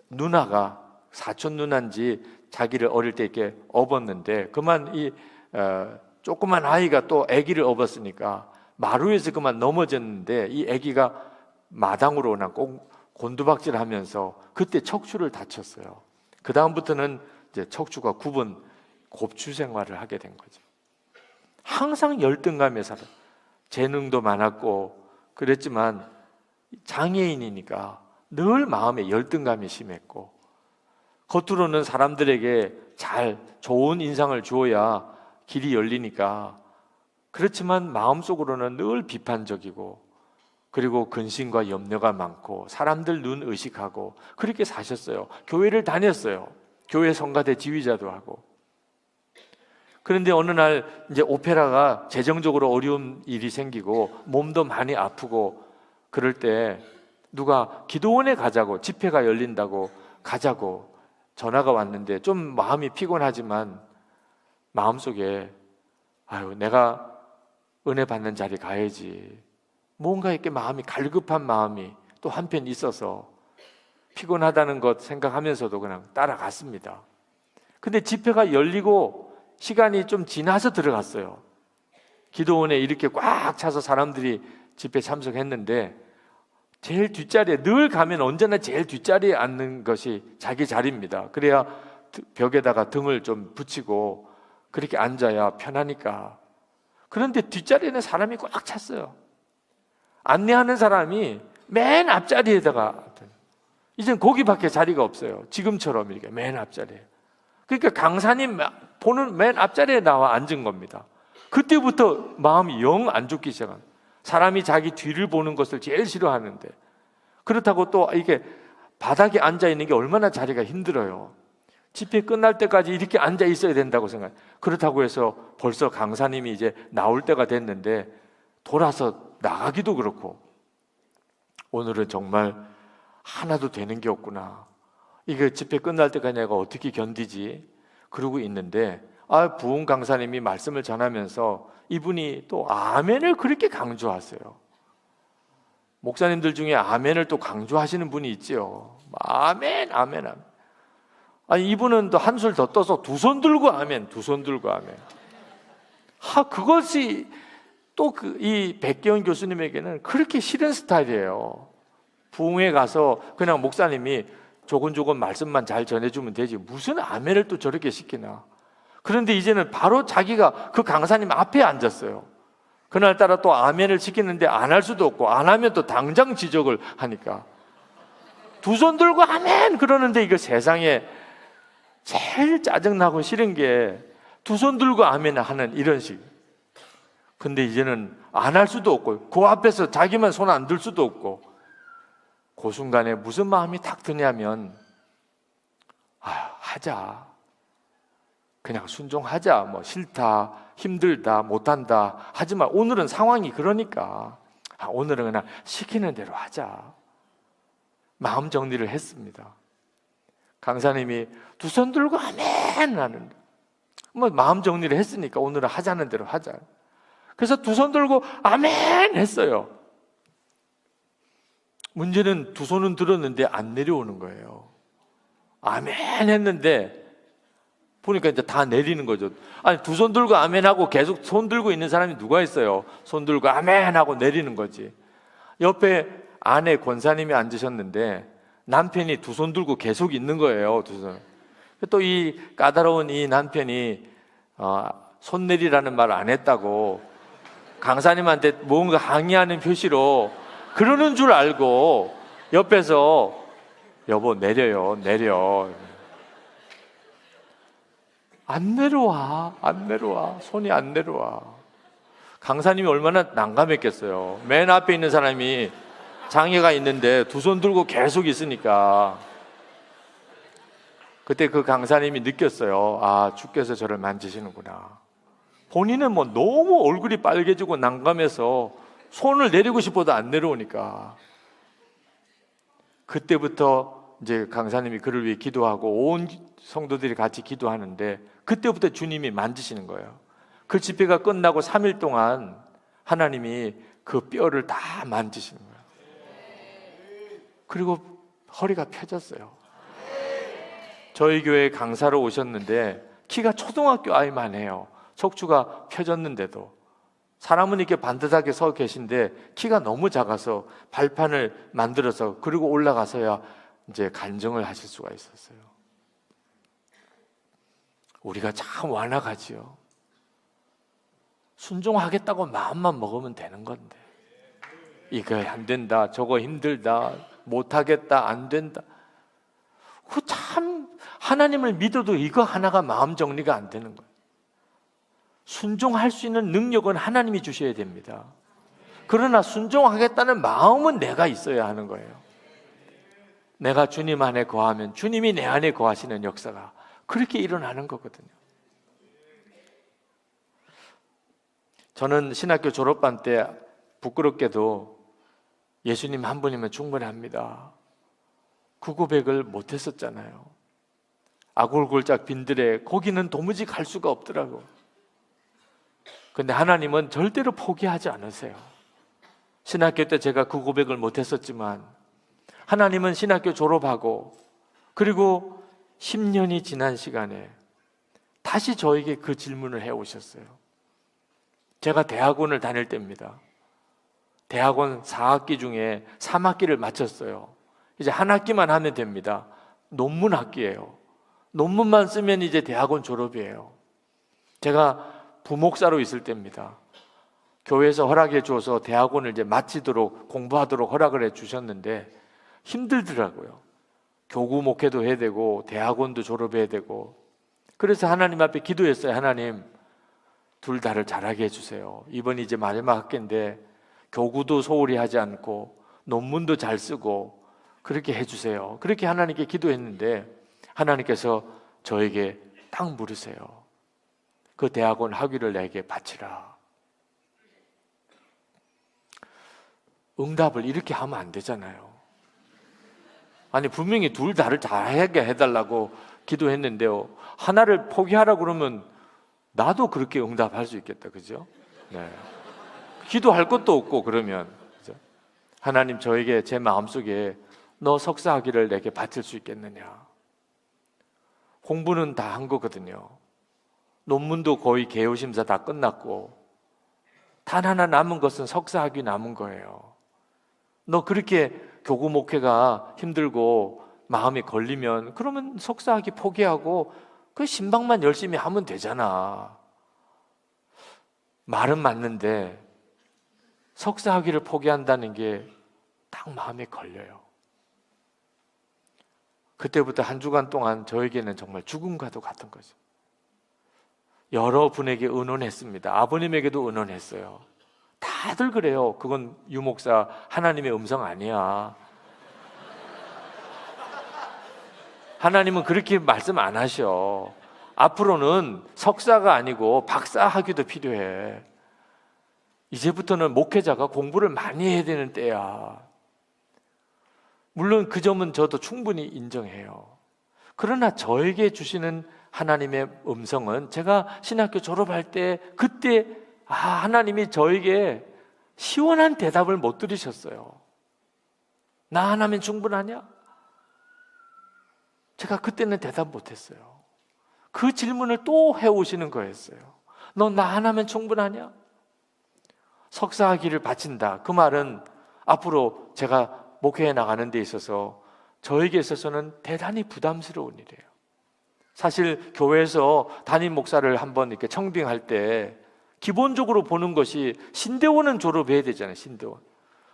[SPEAKER 4] 누나가 사촌 누나인지 자기를 어릴 때 이렇게 업었는데 그만 이 조그만 아이가 또 아기를 업었으니까 마루에서 그만 넘어졌는데 이 아기가 마당으로 그냥 곤두박질하면서 그때 척추를 다쳤어요. 그 다음부터는 이제 척추가 굽은 곱추 생활을 하게 된 거죠. 항상 열등감에 살아. 재능도 많았고 그랬지만 장애인이니까 늘 마음에 열등감이 심했고 겉으로는 사람들에게 잘 좋은 인상을 주어야 길이 열리니까 그렇지만 마음속으로는 늘 비판적이고 그리고 근심과 염려가 많고 사람들 눈 의식하고 그렇게 사셨어요. 교회를 다녔어요. 교회 성가대 지휘자도 하고. 그런데 어느 날 이제 오페라가 재정적으로 어려운 일이 생기고 몸도 많이 아프고 그럴 때 누가 기도원에 가자고, 집회가 열린다고 가자고 전화가 왔는데 좀 마음이 피곤하지만 마음속에 아유 내가 은혜 받는 자리 가야지, 뭔가 이렇게 마음이 갈급한 마음이 또 한편 있어서 피곤하다는 것 생각하면서도 그냥 따라갔습니다. 근데 집회가 열리고 시간이 좀 지나서 들어갔어요. 기도원에 이렇게 꽉 차서 사람들이 집회 참석했는데 제일 뒷자리에, 늘 가면 언제나 제일 뒷자리에 앉는 것이 자기 자리입니다. 그래야 벽에다가 등을 좀 붙이고 그렇게 앉아야 편하니까. 그런데 뒷자리에는 사람이 꽉 찼어요. 안내하는 사람이 맨 앞자리에다가, 이젠 거기밖에 자리가 없어요. 지금처럼 이렇게 맨 앞자리에. 그러니까 강사님 보는 맨 앞자리에 나와 앉은 겁니다. 그때부터 마음이 영 안 좋기 시작한. 사람이 자기 뒤를 보는 것을 제일 싫어하는데, 그렇다고 또 이게 바닥에 앉아 있는 게 얼마나 자리가 힘들어요. 집회 끝날 때까지 이렇게 앉아 있어야 된다고 생각해요. 그렇다고 해서 벌써 강사님이 이제 나올 때가 됐는데 돌아서 나가기도 그렇고, 오늘은 정말 하나도 되는 게 없구나, 이게 집회 끝날 때까지 내가 어떻게 견디지? 그러고 있는데 부흥 강사님이 말씀을 전하면서 이분이 또 아멘을 그렇게 강조하세요. 목사님들 중에 아멘을 또 강조하시는 분이 있지요. 아멘, 아멘, 아멘. 아니 이분은 또 한술 더 떠서 두 손 들고 아멘, 두 손 들고 아멘. 그것이 또 이 백기현 교수님에게는 그렇게 싫은 스타일이에요. 부흥회 가서 그냥 목사님이 조곤조곤 말씀만 잘 전해주면 되지 무슨 아멘을 또 저렇게 시키나. 그런데 이제는 바로 자기가 그 강사님 앞에 앉았어요. 그날따라 또 아멘을 시키는데 안 할 수도 없고, 안 하면 또 당장 지적을 하니까 두 손 들고 아멘 그러는데, 이거 세상에 제일 짜증나고 싫은 게 두 손 들고 아멘 하는 이런 식. 근데 이제는 안 할 수도 없고 그 앞에서 자기만 손 안 들 수도 없고, 그 순간에 무슨 마음이 탁 드냐면 하자, 그냥 순종하자, 뭐 싫다, 힘들다, 못한다 하지만 오늘은 상황이 그러니까 오늘은 그냥 시키는 대로 하자, 마음 정리를 했습니다. 강사님이 두 손 들고 아멘 하는, 뭐 마음 정리를 했으니까 오늘은 하자는 대로 하자. 그래서 두 손 들고 아멘 했어요. 문제는 두 손은 들었는데 안 내려오는 거예요. 아멘 했는데 보니까 이제 다 내리는 거죠. 아니 두 손 들고 아멘 하고 계속 손 들고 있는 사람이 누가 있어요? 손 들고 아멘 하고 내리는 거지. 옆에 아내 권사님이 앉으셨는데 남편이 두 손 들고 계속 있는 거예요. 두 손. 또 이 까다로운 이 남편이 손 내리라는 말 안 했다고 강사님한테 뭔가 항의하는 표시로 그러는 줄 알고 옆에서 여보 내려요, 내려. 안 내려와, 안 내려와. 손이 안 내려와. 강사님이 얼마나 난감했겠어요. 맨 앞에 있는 사람이 장애가 있는데 두 손 들고 계속 있으니까. 그때 그 강사님이 느꼈어요. 아, 주께서 저를 만지시는구나. 본인은 뭐 너무 얼굴이 빨개지고 난감해서 손을 내리고 싶어도 안 내려오니까. 그때부터 이제 강사님이 그를 위해 기도하고 온 성도들이 같이 기도하는데, 그때부터 주님이 만지시는 거예요. 그 집회가 끝나고 3일 동안 하나님이 그 뼈를 다 만지시는 거예요. 그리고 허리가 펴졌어요. 저희 교회 강사로 오셨는데 키가 초등학교 아이만 해요. 척추가 펴졌는데도. 사람은 이렇게 반듯하게 서 계신데 키가 너무 작아서 발판을 만들어서 그리고 올라가서야 이제 간증을 하실 수가 있었어요. 우리가 참 완악하지요. 순종하겠다고 마음만 먹으면 되는 건데, 이거 안 된다, 저거 힘들다, 못하겠다, 안 된다. 그 참 하나님을 믿어도 이거 하나가 마음 정리가 안 되는 거예요. 순종할 수 있는 능력은 하나님이 주셔야 됩니다. 그러나 순종하겠다는 마음은 내가 있어야 하는 거예요. 내가 주님 안에 거하면 주님이 내 안에 거하시는 역사가 그렇게 일어나는 거거든요. 저는 신학교 졸업반 때 부끄럽게도 예수님 한 분이면 충분합니다, 그 고백을 못했었잖아요. 아골골짝 빈들에 거기는 도무지 갈 수가 없더라고. 근데 하나님은 절대로 포기하지 않으세요. 신학교 때 제가 그 고백을 못했었지만 하나님은 신학교 졸업하고 그리고 10년이 지난 시간에 다시 저에게 그 질문을 해오셨어요. 제가 대학원을 다닐 때입니다. 대학원 4학기 중에 3학기를 마쳤어요. 이제 한 학기만 하면 됩니다. 논문 학기예요. 논문만 쓰면 이제 대학원 졸업이에요. 제가 부목사로 있을 때입니다. 교회에서 허락해 줘서 대학원을 이제 마치도록 공부하도록 허락을 해 주셨는데 힘들더라고요. 교구 목회도 해야 되고 대학원도 졸업해야 되고. 그래서 하나님 앞에 기도했어요. 하나님, 둘 다를 잘하게 해주세요. 이번이 이제 마지막 학기인데 교구도 소홀히 하지 않고 논문도 잘 쓰고 그렇게 해주세요. 그렇게 하나님께 기도했는데 하나님께서 저에게 딱 물으세요. 그 대학원 학위를 내게 바치라. 응답을 이렇게 하면 안 되잖아요. 아니, 분명히 둘 다를 잘하게 해달라고 기도했는데요, 하나를 포기하라 그러면 나도 그렇게 응답할 수 있겠다, 그죠? 네. 기도할 것도 없고 그러면, 그죠? 하나님, 저에게 제 마음속에 너 석사 학위를 내게 바칠 수 있겠느냐? 공부는 다 한 거거든요. 논문도 거의 개요심사 다 끝났고 단 하나 남은 것은 석사 학위 남은 거예요. 너 그렇게 교구 목회가 힘들고 마음이 걸리면 그러면 석사 학위 포기하고 그 신방만 열심히 하면 되잖아. 말은 맞는데 석사 학위를 포기한다는 게 딱 마음에 걸려요. 그때부터 한 주간 동안 저에게는 정말 죽음과도 같은 거죠. 여러분에게 의논했습니다. 아버님에게도 의논했어요. 다들 그래요. 그건 유목사 하나님의 음성 아니야. 하나님은 그렇게 말씀 안 하셔. 앞으로는 석사가 아니고 박사 학위도 필요해. 이제부터는 목회자가 공부를 많이 해야 되는 때야. 물론 그 점은 저도 충분히 인정해요. 그러나 저에게 주시는 하나님의 음성은 제가 신학교 졸업할 때 그때 하나님이 저에게 시원한 대답을 못 들으셨어요. 나 하나면 충분하냐? 제가 그때는 대답 못했어요. 그 질문을 또 해오시는 거였어요. 너 나 하나면 충분하냐? 석사학위를 바친다. 그 말은 앞으로 제가 목회에 나가는 데 있어서 저에게 있어서는 대단히 부담스러운 일이에요. 사실 교회에서 담임 목사를 한번 이렇게 청빙할 때 기본적으로 보는 것이 신대원은 졸업해야 되잖아요. 신대원.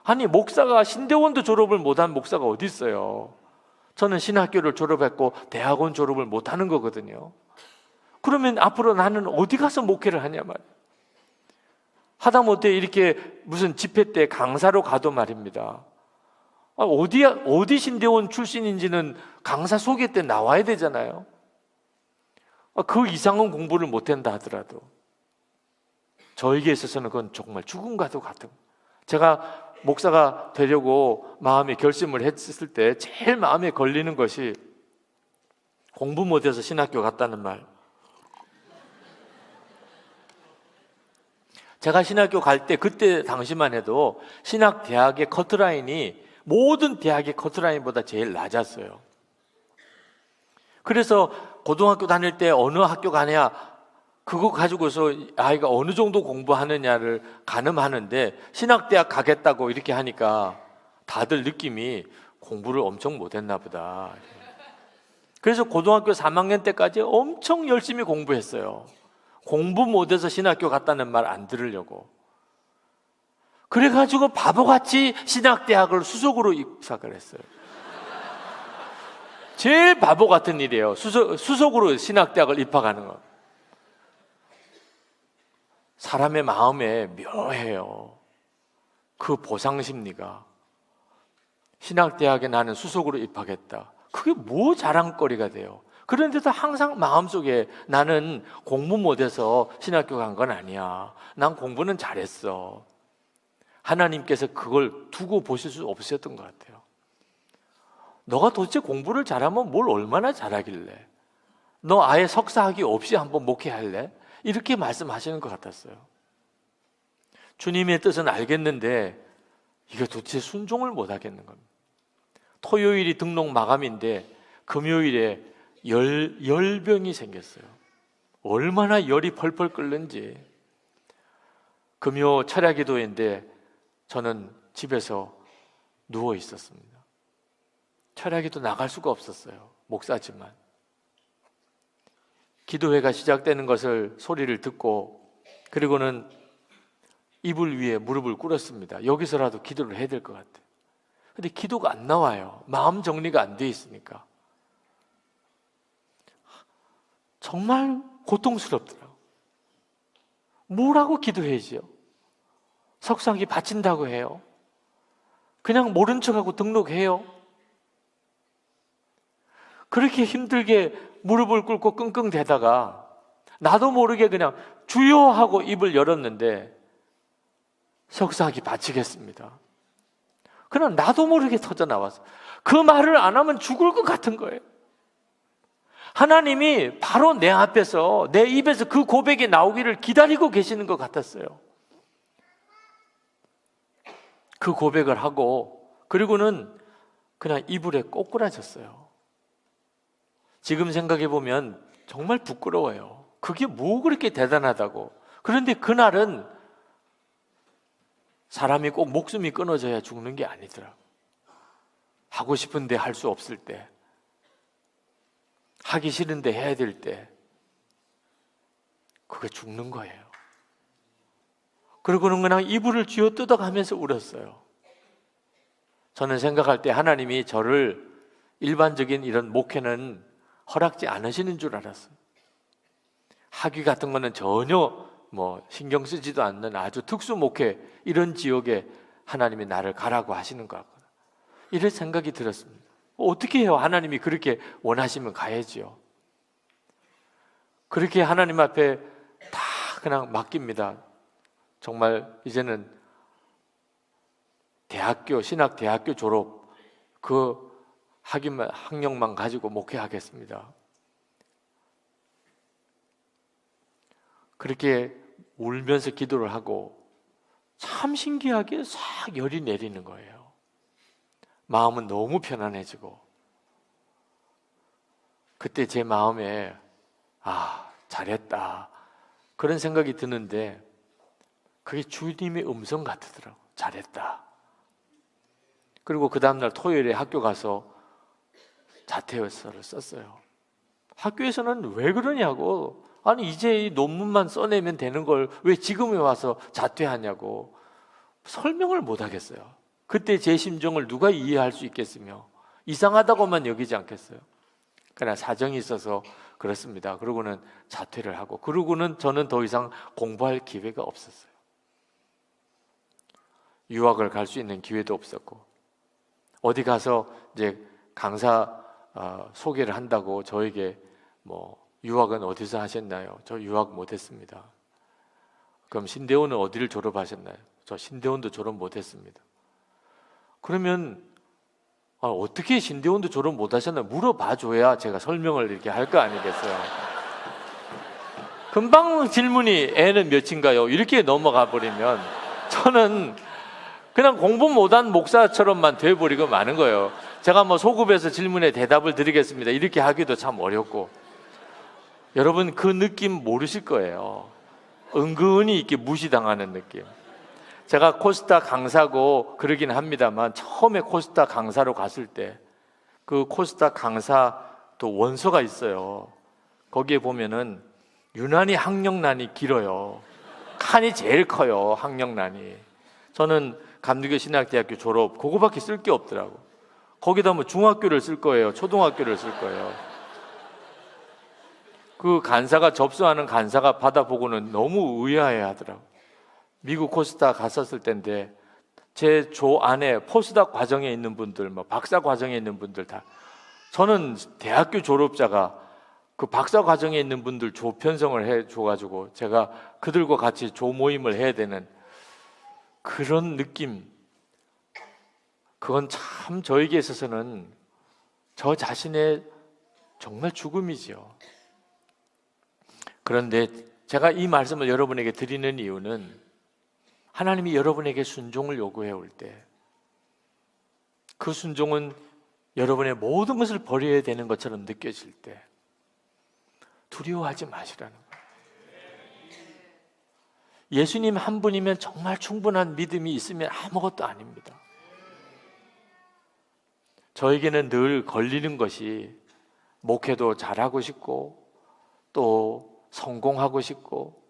[SPEAKER 4] 아니, 목사가 신대원도 졸업을 못한 목사가 어디 있어요? 저는 신학교를 졸업했고 대학원 졸업을 못하는 거거든요. 그러면 앞으로 나는 어디 가서 목회를 하냐 말이에요. 하다못해 이렇게 무슨 집회 때 강사로 가도 말입니다. 어디 신대원 출신인지는 강사 소개 때 나와야 되잖아요. 그 이상은 공부를 못한다 하더라도 저에게 있어서는 그건 정말 죽음과도 같은. 제가 목사가 되려고 마음에 결심을 했을 때 제일 마음에 걸리는 것이 공부 못해서 신학교 갔다는 말. 제가 신학교 갈 때 그때 당시만 해도 신학대학의 커트라인이 모든 대학의 커트라인보다 제일 낮았어요. 그래서 고등학교 다닐 때 어느 학교 가냐 그거 가지고서 아이가 어느 정도 공부하느냐를 가늠하는데 신학대학 가겠다고 이렇게 하니까 다들 느낌이 공부를 엄청 못했나 보다. 그래서 고등학교 3학년 때까지 엄청 열심히 공부했어요. 공부 못해서 신학교 갔다는 말 안 들으려고. 그래가지고 바보같이 신학대학을 수석으로 입학을 했어요. 제일 바보 같은 일이에요. 수석으로 신학대학을 입학하는 거. 사람의 마음에 묘해요. 그 보상심리가. 신학대학에 나는 수석으로 입학했다. 그게 뭐 자랑거리가 돼요. 그런데도 항상 마음속에 나는 공부 못해서 신학교 간 건 아니야. 난 공부는 잘했어. 하나님께서 그걸 두고 보실 수 없으셨던 것 같아요. 너가 도대체 공부를 잘하면 뭘 얼마나 잘하길래? 너 아예 석사학위 없이 한번 목회할래? 이렇게 말씀하시는 것 같았어요. 주님의 뜻은 알겠는데 이게 도대체 순종을 못 하겠는 겁니다. 토요일이 등록 마감인데 금요일에 열병이 생겼어요. 얼마나 열이 펄펄 끓는지. 금요 철야기도인데 저는 집에서 누워 있었습니다. 철야기도 나갈 수가 없었어요. 목사지만. 기도회가 시작되는 것을 소리를 듣고 그리고는 이불 위에 무릎을 꿇었습니다. 여기서라도 기도를 해야 될 것 같아요. 근데 기도가 안 나와요. 마음 정리가 안 돼 있으니까. 정말 고통스럽더라고요. 뭐라고 기도해야지요? 석사학위 바친다고 해요? 그냥 모른 척하고 등록해요? 그렇게 힘들게 무릎을 꿇고 끙끙대다가 나도 모르게 그냥 주여 하고 입을 열었는데 석사학위 바치겠습니다. 그냥 나도 모르게 터져 나왔어. 그 말을 안 하면 죽을 것 같은 거예요. 하나님이 바로 내 앞에서 내 입에서 그 고백이 나오기를 기다리고 계시는 것 같았어요. 그 고백을 하고 그리고는 그냥 이불에 꼬꾸라졌어요. 지금 생각해 보면 정말 부끄러워요. 그게 뭐 그렇게 대단하다고. 그런데 그날은 사람이 꼭 목숨이 끊어져야 죽는 게 아니더라. 하고 싶은데 할 수 없을 때, 하기 싫은데 해야 될 때, 그게 죽는 거예요. 그리고는 그냥 이불을 쥐어 뜯어가면서 울었어요. 저는 생각할 때 하나님이 저를 일반적인 이런 목회는 허락지 않으시는 줄 알았어요. 학위 같은 거는 전혀 신경 쓰지도 않는 아주 특수 목회, 이런 지역에 하나님이 나를 가라고 하시는 것 같구나. 이런 생각이 들었습니다. 어떻게 해요? 하나님이 그렇게 원하시면 가야지요. 그렇게 하나님 앞에 다 그냥 맡깁니다. 정말 이제는 신학대학교 졸업 그 학력만 가지고 목회하겠습니다. 그렇게 울면서 기도를 하고 참 신기하게 싹 열이 내리는 거예요. 마음은 너무 편안해지고 그때 제 마음에 잘했다 그런 생각이 드는데 그게 주님의 음성 같더라고요. 잘했다. 그리고 그 다음날 토요일에 학교 가서 자퇴서를 썼어요. 학교에서는 왜 그러냐고, 아니 이제 이 논문만 써내면 되는 걸 왜 지금에 와서 자퇴하냐고 설명을 못 하겠어요. 그때 제 심정을 누가 이해할 수 있겠으며 이상하다고만 여기지 않겠어요. 그러나 사정이 있어서 그렇습니다. 그러고는 자퇴를 하고 그러고는 저는 더 이상 공부할 기회가 없었어요. 유학을 갈 수 있는 기회도 없었고, 어디 가서 이제 강사 소개를 한다고 저에게 뭐 유학은 어디서 하셨나요? 저 유학 못했습니다. 그럼 신대원은 어디를 졸업하셨나요? 저 신대원도 졸업 못했습니다. 그러면 어떻게 신대원도 졸업 못하셨나 물어봐 줘야 제가 설명을 이렇게 할 거 아니겠어요? 금방 질문이 애는 몇인가요? 이렇게 넘어가 버리면 저는 그냥 공부 못한 목사처럼만 돼버리고 마는 거예요. 제가 뭐 소급해서 질문에 대답을 드리겠습니다 이렇게 하기도 참 어렵고, 여러분 그 느낌 모르실 거예요. 은근히 이렇게 무시당하는 느낌. 제가 코스타 강사고 그러긴 합니다만, 처음에 코스타 강사로 갔을 때 그 코스타 강사 또 원서가 있어요. 거기에 보면은 유난히 학력난이 길어요. 칸이 제일 커요, 학력난이. 저는 감리교 신학대학교 졸업 그거밖에 쓸 게 없더라고. 거기다 뭐 중학교를 쓸 거예요, 초등학교를 쓸 거예요. 그 간사가, 접수하는 간사가 받아보고는 너무 의아해 하더라고. 미국 코스타 갔었을 때인데 제 조 안에 포스닥 과정에 있는 분들, 뭐 박사 과정에 있는 분들 다, 저는 대학교 졸업자가 그 박사 과정에 있는 분들 조 편성을 해줘가지고 제가 그들과 같이 조 모임을 해야 되는 그런 느낌, 그건 참 저에게 있어서는 저 자신의 정말 죽음이지요. 그런데 제가 이 말씀을 여러분에게 드리는 이유는, 하나님이 여러분에게 순종을 요구해 올 때 그 순종은 여러분의 모든 것을 버려야 되는 것처럼 느껴질 때 두려워하지 마시라는 거예요. 예수님 한 분이면 정말 충분한 믿음이 있으면 아무것도 아닙니다. 저에게는 늘 걸리는 것이, 목회도 잘하고 싶고 또 성공하고 싶고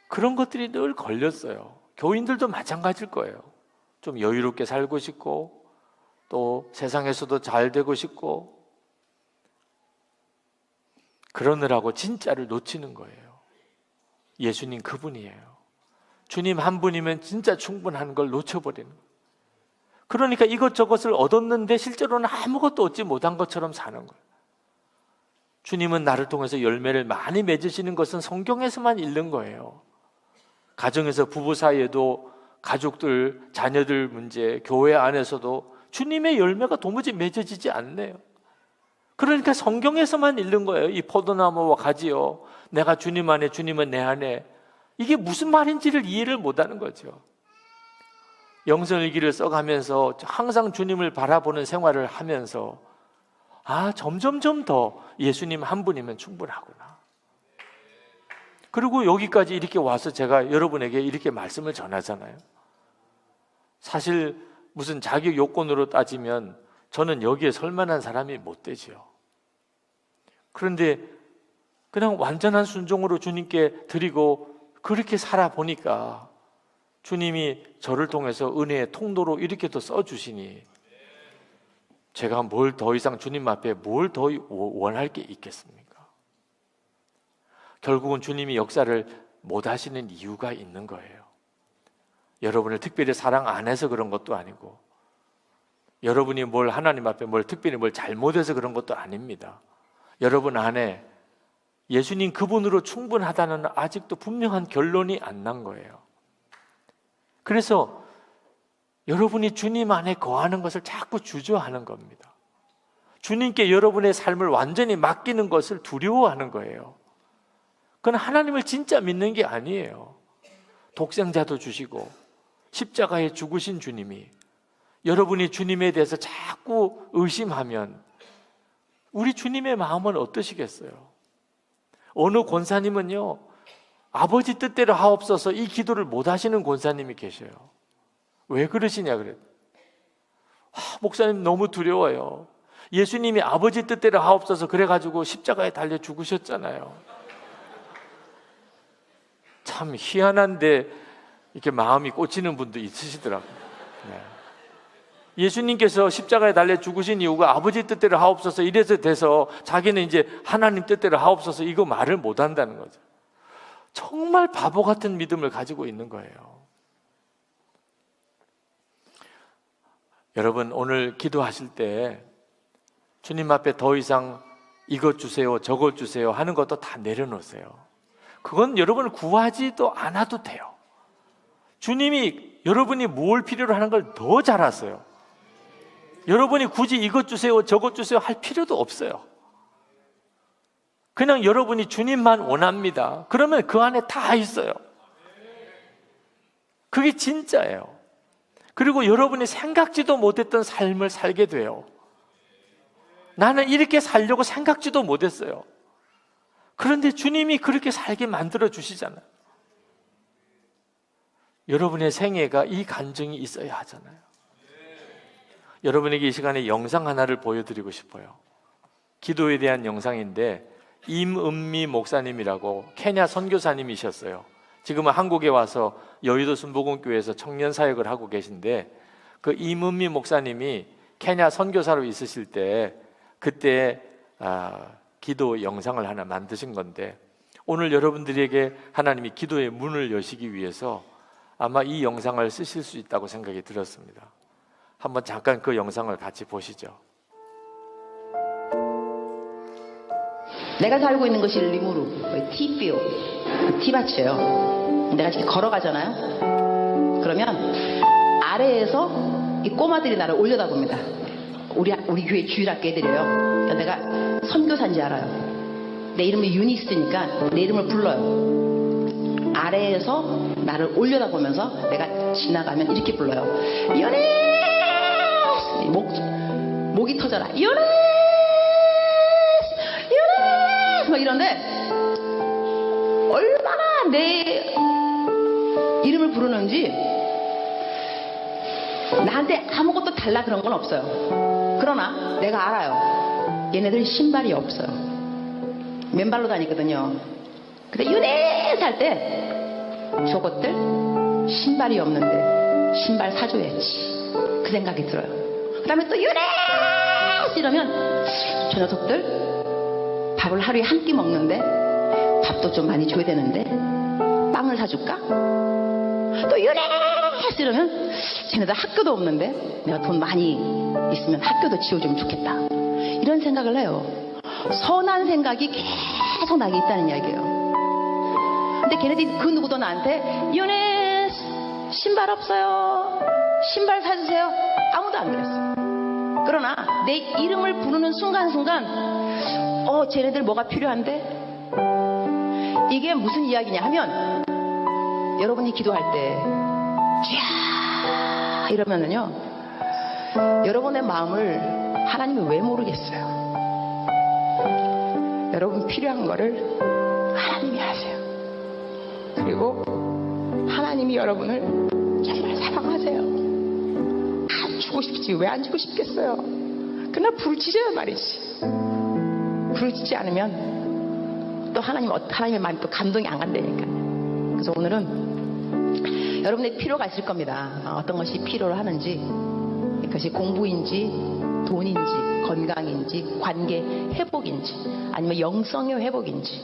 [SPEAKER 4] 그런 것들이 늘 걸렸어요. 교인들도 마찬가지일 거예요. 좀 여유롭게 살고 싶고 또 세상에서도 잘 되고 싶고, 그러느라고 진짜를 놓치는 거예요. 예수님 그분이에요. 주님 한 분이면 진짜 충분한 걸 놓쳐버리는 거예요. 그러니까 이것저것을 얻었는데 실제로는 아무것도 얻지 못한 것처럼 사는 거예요. 주님은 나를 통해서 열매를 많이 맺으시는 것은 성경에서만 읽는 거예요. 가정에서 부부 사이에도, 가족들, 자녀들 문제, 교회 안에서도 주님의 열매가 도무지 맺어지지 않네요. 그러니까 성경에서만 읽는 거예요. 이 포도나무와 가지요, 내가 주님 안에, 주님은 내 안에. 이게 무슨 말인지를 이해를 못하는 거죠. 영성일기를 써가면서 항상 주님을 바라보는 생활을 하면서 점점점 더 예수님 한 분이면 충분하구나. 그리고 여기까지 이렇게 와서 제가 여러분에게 이렇게 말씀을 전하잖아요. 사실 무슨 자격 요건으로 따지면 저는 여기에 설 만한 사람이 못 되지요. 그런데 그냥 완전한 순종으로 주님께 드리고 그렇게 살아보니까 주님이 저를 통해서 은혜의 통로로 이렇게 또 써주시니 제가 뭘 더 이상 주님 앞에 뭘 더 원할 게 있겠습니까? 결국은 주님이 역사를 못 하시는 이유가 있는 거예요. 여러분을 특별히 사랑 안 해서 그런 것도 아니고, 여러분이 뭘 하나님 앞에 특별히 뭘 잘못해서 그런 것도 아닙니다. 여러분 안에 예수님 그분으로 충분하다는 아직도 분명한 결론이 안 난 거예요. 그래서 여러분이 주님 안에 거하는 것을 자꾸 주저하는 겁니다. 주님께 여러분의 삶을 완전히 맡기는 것을 두려워하는 거예요. 그건 하나님을 진짜 믿는 게 아니에요. 독생자도 주시고 십자가에 죽으신 주님이, 여러분이 주님에 대해서 자꾸 의심하면 우리 주님의 마음은 어떠시겠어요? 어느 권사님은요, 아버지 뜻대로 하옵소서 이 기도를 못 하시는 권사님이 계셔요. 왜 그러시냐 그래요. 목사님 너무 두려워요. 예수님이 아버지 뜻대로 하옵소서 그래가지고 십자가에 달려 죽으셨잖아요. 참 희한한데 이렇게 마음이 꽂히는 분도 있으시더라고요. 네. 예수님께서 십자가에 달려 죽으신 이유가 아버지 뜻대로 하옵소서 이래서 돼서 자기는 이제 하나님 뜻대로 하옵소서 이거 말을 못 한다는 거죠. 정말 바보 같은 믿음을 가지고 있는 거예요. 여러분 오늘 기도하실 때 주님 앞에 더 이상 이것 주세요, 저것 주세요 하는 것도 다 내려놓으세요. 그건 여러분을 구하지도 않아도 돼요. 주님이 여러분이 뭘 필요로 하는 걸 더 잘 아세요. 여러분이 굳이 이것 주세요, 저것 주세요 할 필요도 없어요. 그냥 여러분이 주님만 원합니다. 그러면 그 안에 다 있어요. 그게 진짜예요. 그리고 여러분이 생각지도 못했던 삶을 살게 돼요. 나는 이렇게 살려고 생각지도 못했어요. 그런데 주님이 그렇게 살게 만들어 주시잖아요. 여러분의 생애가 이 간증이 있어야 하잖아요. 여러분에게 이 시간에 영상 하나를 보여드리고 싶어요. 기도에 대한 영상인데 임은미 목사님이라고 케냐 선교사님이셨어요. 지금은 한국에 와서 여의도 순복음교회에서 청년 사역을 하고 계신데, 그 임은미 목사님이 케냐 선교사로 있으실 때 그때 기도 영상을 하나 만드신 건데, 오늘 여러분들에게 하나님이 기도의 문을 여시기 위해서 아마 이 영상을 쓰실 수 있다고 생각이 들었습니다. 한번 잠깐 그 영상을 같이 보시죠.
[SPEAKER 5] 내가 살고 있는 것이 리무르, 티뷰, 티밭이에요. 내가 이렇게 걸어가잖아요. 그러면 아래에서 이 꼬마들이 나를 올려다봅니다. 우리 교회 주일학교 애들이에요. 그러니까 내가 선교사인지 알아요. 내 이름이 유니스니까 내 이름을 불러요. 아래에서 나를 올려다보면서 내가 지나가면 이렇게 불러요. 유니스! 목이 터져라. 유니스! 막 이런데 얼마나 내 이름을 부르는지 나한테 아무것도 달라 그런 건 없어요. 그러나 내가 알아요. 얘네들 신발이 없어요. 맨발로 다니거든요. 근데 유네스 할 때 저것들 신발이 없는데 신발 사줘야지 그 생각이 들어요. 그 다음에 또 유네스 이러면 저 녀석들 밥을 하루에 한 끼 먹는데 밥도 좀 많이 줘야 되는데 빵을 사줄까? 또 유네스 이러면 쟤네들 학교도 없는데 내가 돈 많이 있으면 학교도 지어주면 좋겠다. 이런 생각을 해요. 선한 생각이 계속 나게 있다는 이야기예요. 근데 걔네들이 그 누구도 나한테 유네스 신발 없어요, 신발 사주세요, 아무도 안 그랬어요. 그러나 내 이름을 부르는 순간순간 쟤네들 뭐가 필요한데? 이게 무슨 이야기냐 하면, 여러분이 기도할 때 쥐야 이러면은요, 여러분의 마음을 하나님이 왜 모르겠어요. 여러분 필요한 거를 하나님이 아세요. 그리고 하나님이 여러분을 정말 사랑하세요. 안 주고 싶지 왜 안 주고 싶겠어요. 그러나 부르짖어야 말이지. 부르짖지 않으면 또 하나님의 마음이 또 감동이 안 간다니까. 그래서 오늘은 여러분의 필요가 있을 겁니다. 어떤 것이 필요로 하는지, 그것이 공부인지 돈인지 건강인지 관계 회복인지 아니면 영성의 회복인지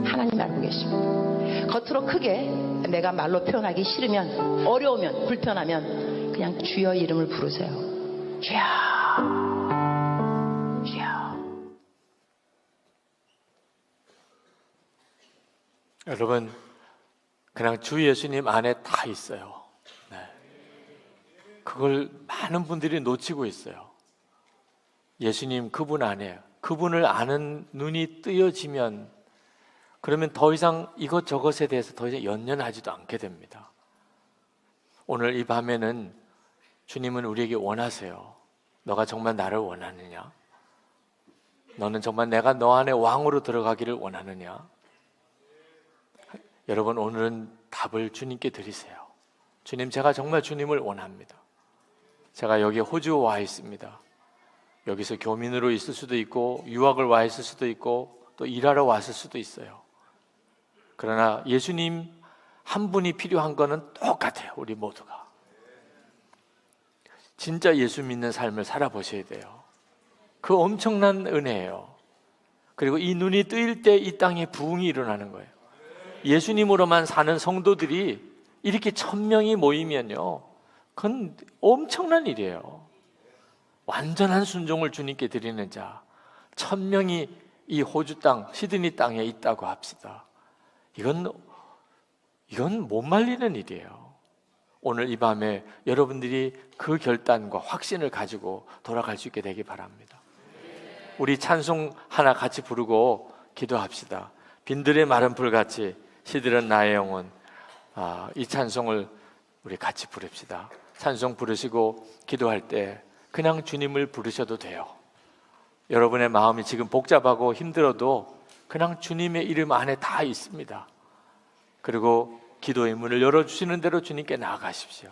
[SPEAKER 5] 하나님 알고 계십니다. 겉으로 크게 내가 말로 표현하기 싫으면, 어려우면, 불편하면 그냥 주여 이름을 부르세요. 주여, 주여.
[SPEAKER 4] 여러분, 그냥 주 예수님 안에 다 있어요. 네. 그걸 많은 분들이 놓치고 있어요. 예수님 그분 안에, 그분을 아는 눈이 뜨여지면, 그러면 더 이상 이것저것에 대해서 더 이상 연연하지도 않게 됩니다. 오늘 이 밤에는 주님은 우리에게 원하세요. 너가 정말 나를 원하느냐? 너는 정말 내가 너 안에 왕으로 들어가기를 원하느냐? 여러분, 오늘은 답을 주님께 드리세요. 주님, 제가 정말 주님을 원합니다. 제가 여기 호주에 와 있습니다. 여기서 교민으로 있을 수도 있고 유학을 와 있을 수도 있고 또 일하러 왔을 수도 있어요. 그러나 예수님 한 분이 필요한 거는 똑같아요. 우리 모두가 진짜 예수 믿는 삶을 살아보셔야 돼요. 그 엄청난 은혜예요. 그리고 이 눈이 뜨일 때 이 땅에 부흥이 일어나는 거예요. 예수님으로만 사는 성도들이 이렇게 1000명이 모이면요, 그건 엄청난 일이에요. 완전한 순종을 주님께 드리는 자 1000명이 이 호주 땅, 시드니 땅에 있다고 합시다. 이건 못 말리는 일이에요. 오늘 이 밤에 여러분들이 그 결단과 확신을 가지고 돌아갈 수 있게 되기 바랍니다. 우리 찬송 하나 같이 부르고 기도합시다. 빈들의 마른 불같이 시들은 나의 영혼. 이 찬송을 우리 같이 부릅시다. 찬송 부르시고 기도할 때 그냥 주님을 부르셔도 돼요. 여러분의 마음이 지금 복잡하고 힘들어도 그냥 주님의 이름 안에 다 있습니다. 그리고 기도의 문을 열어주시는 대로 주님께 나아가십시오.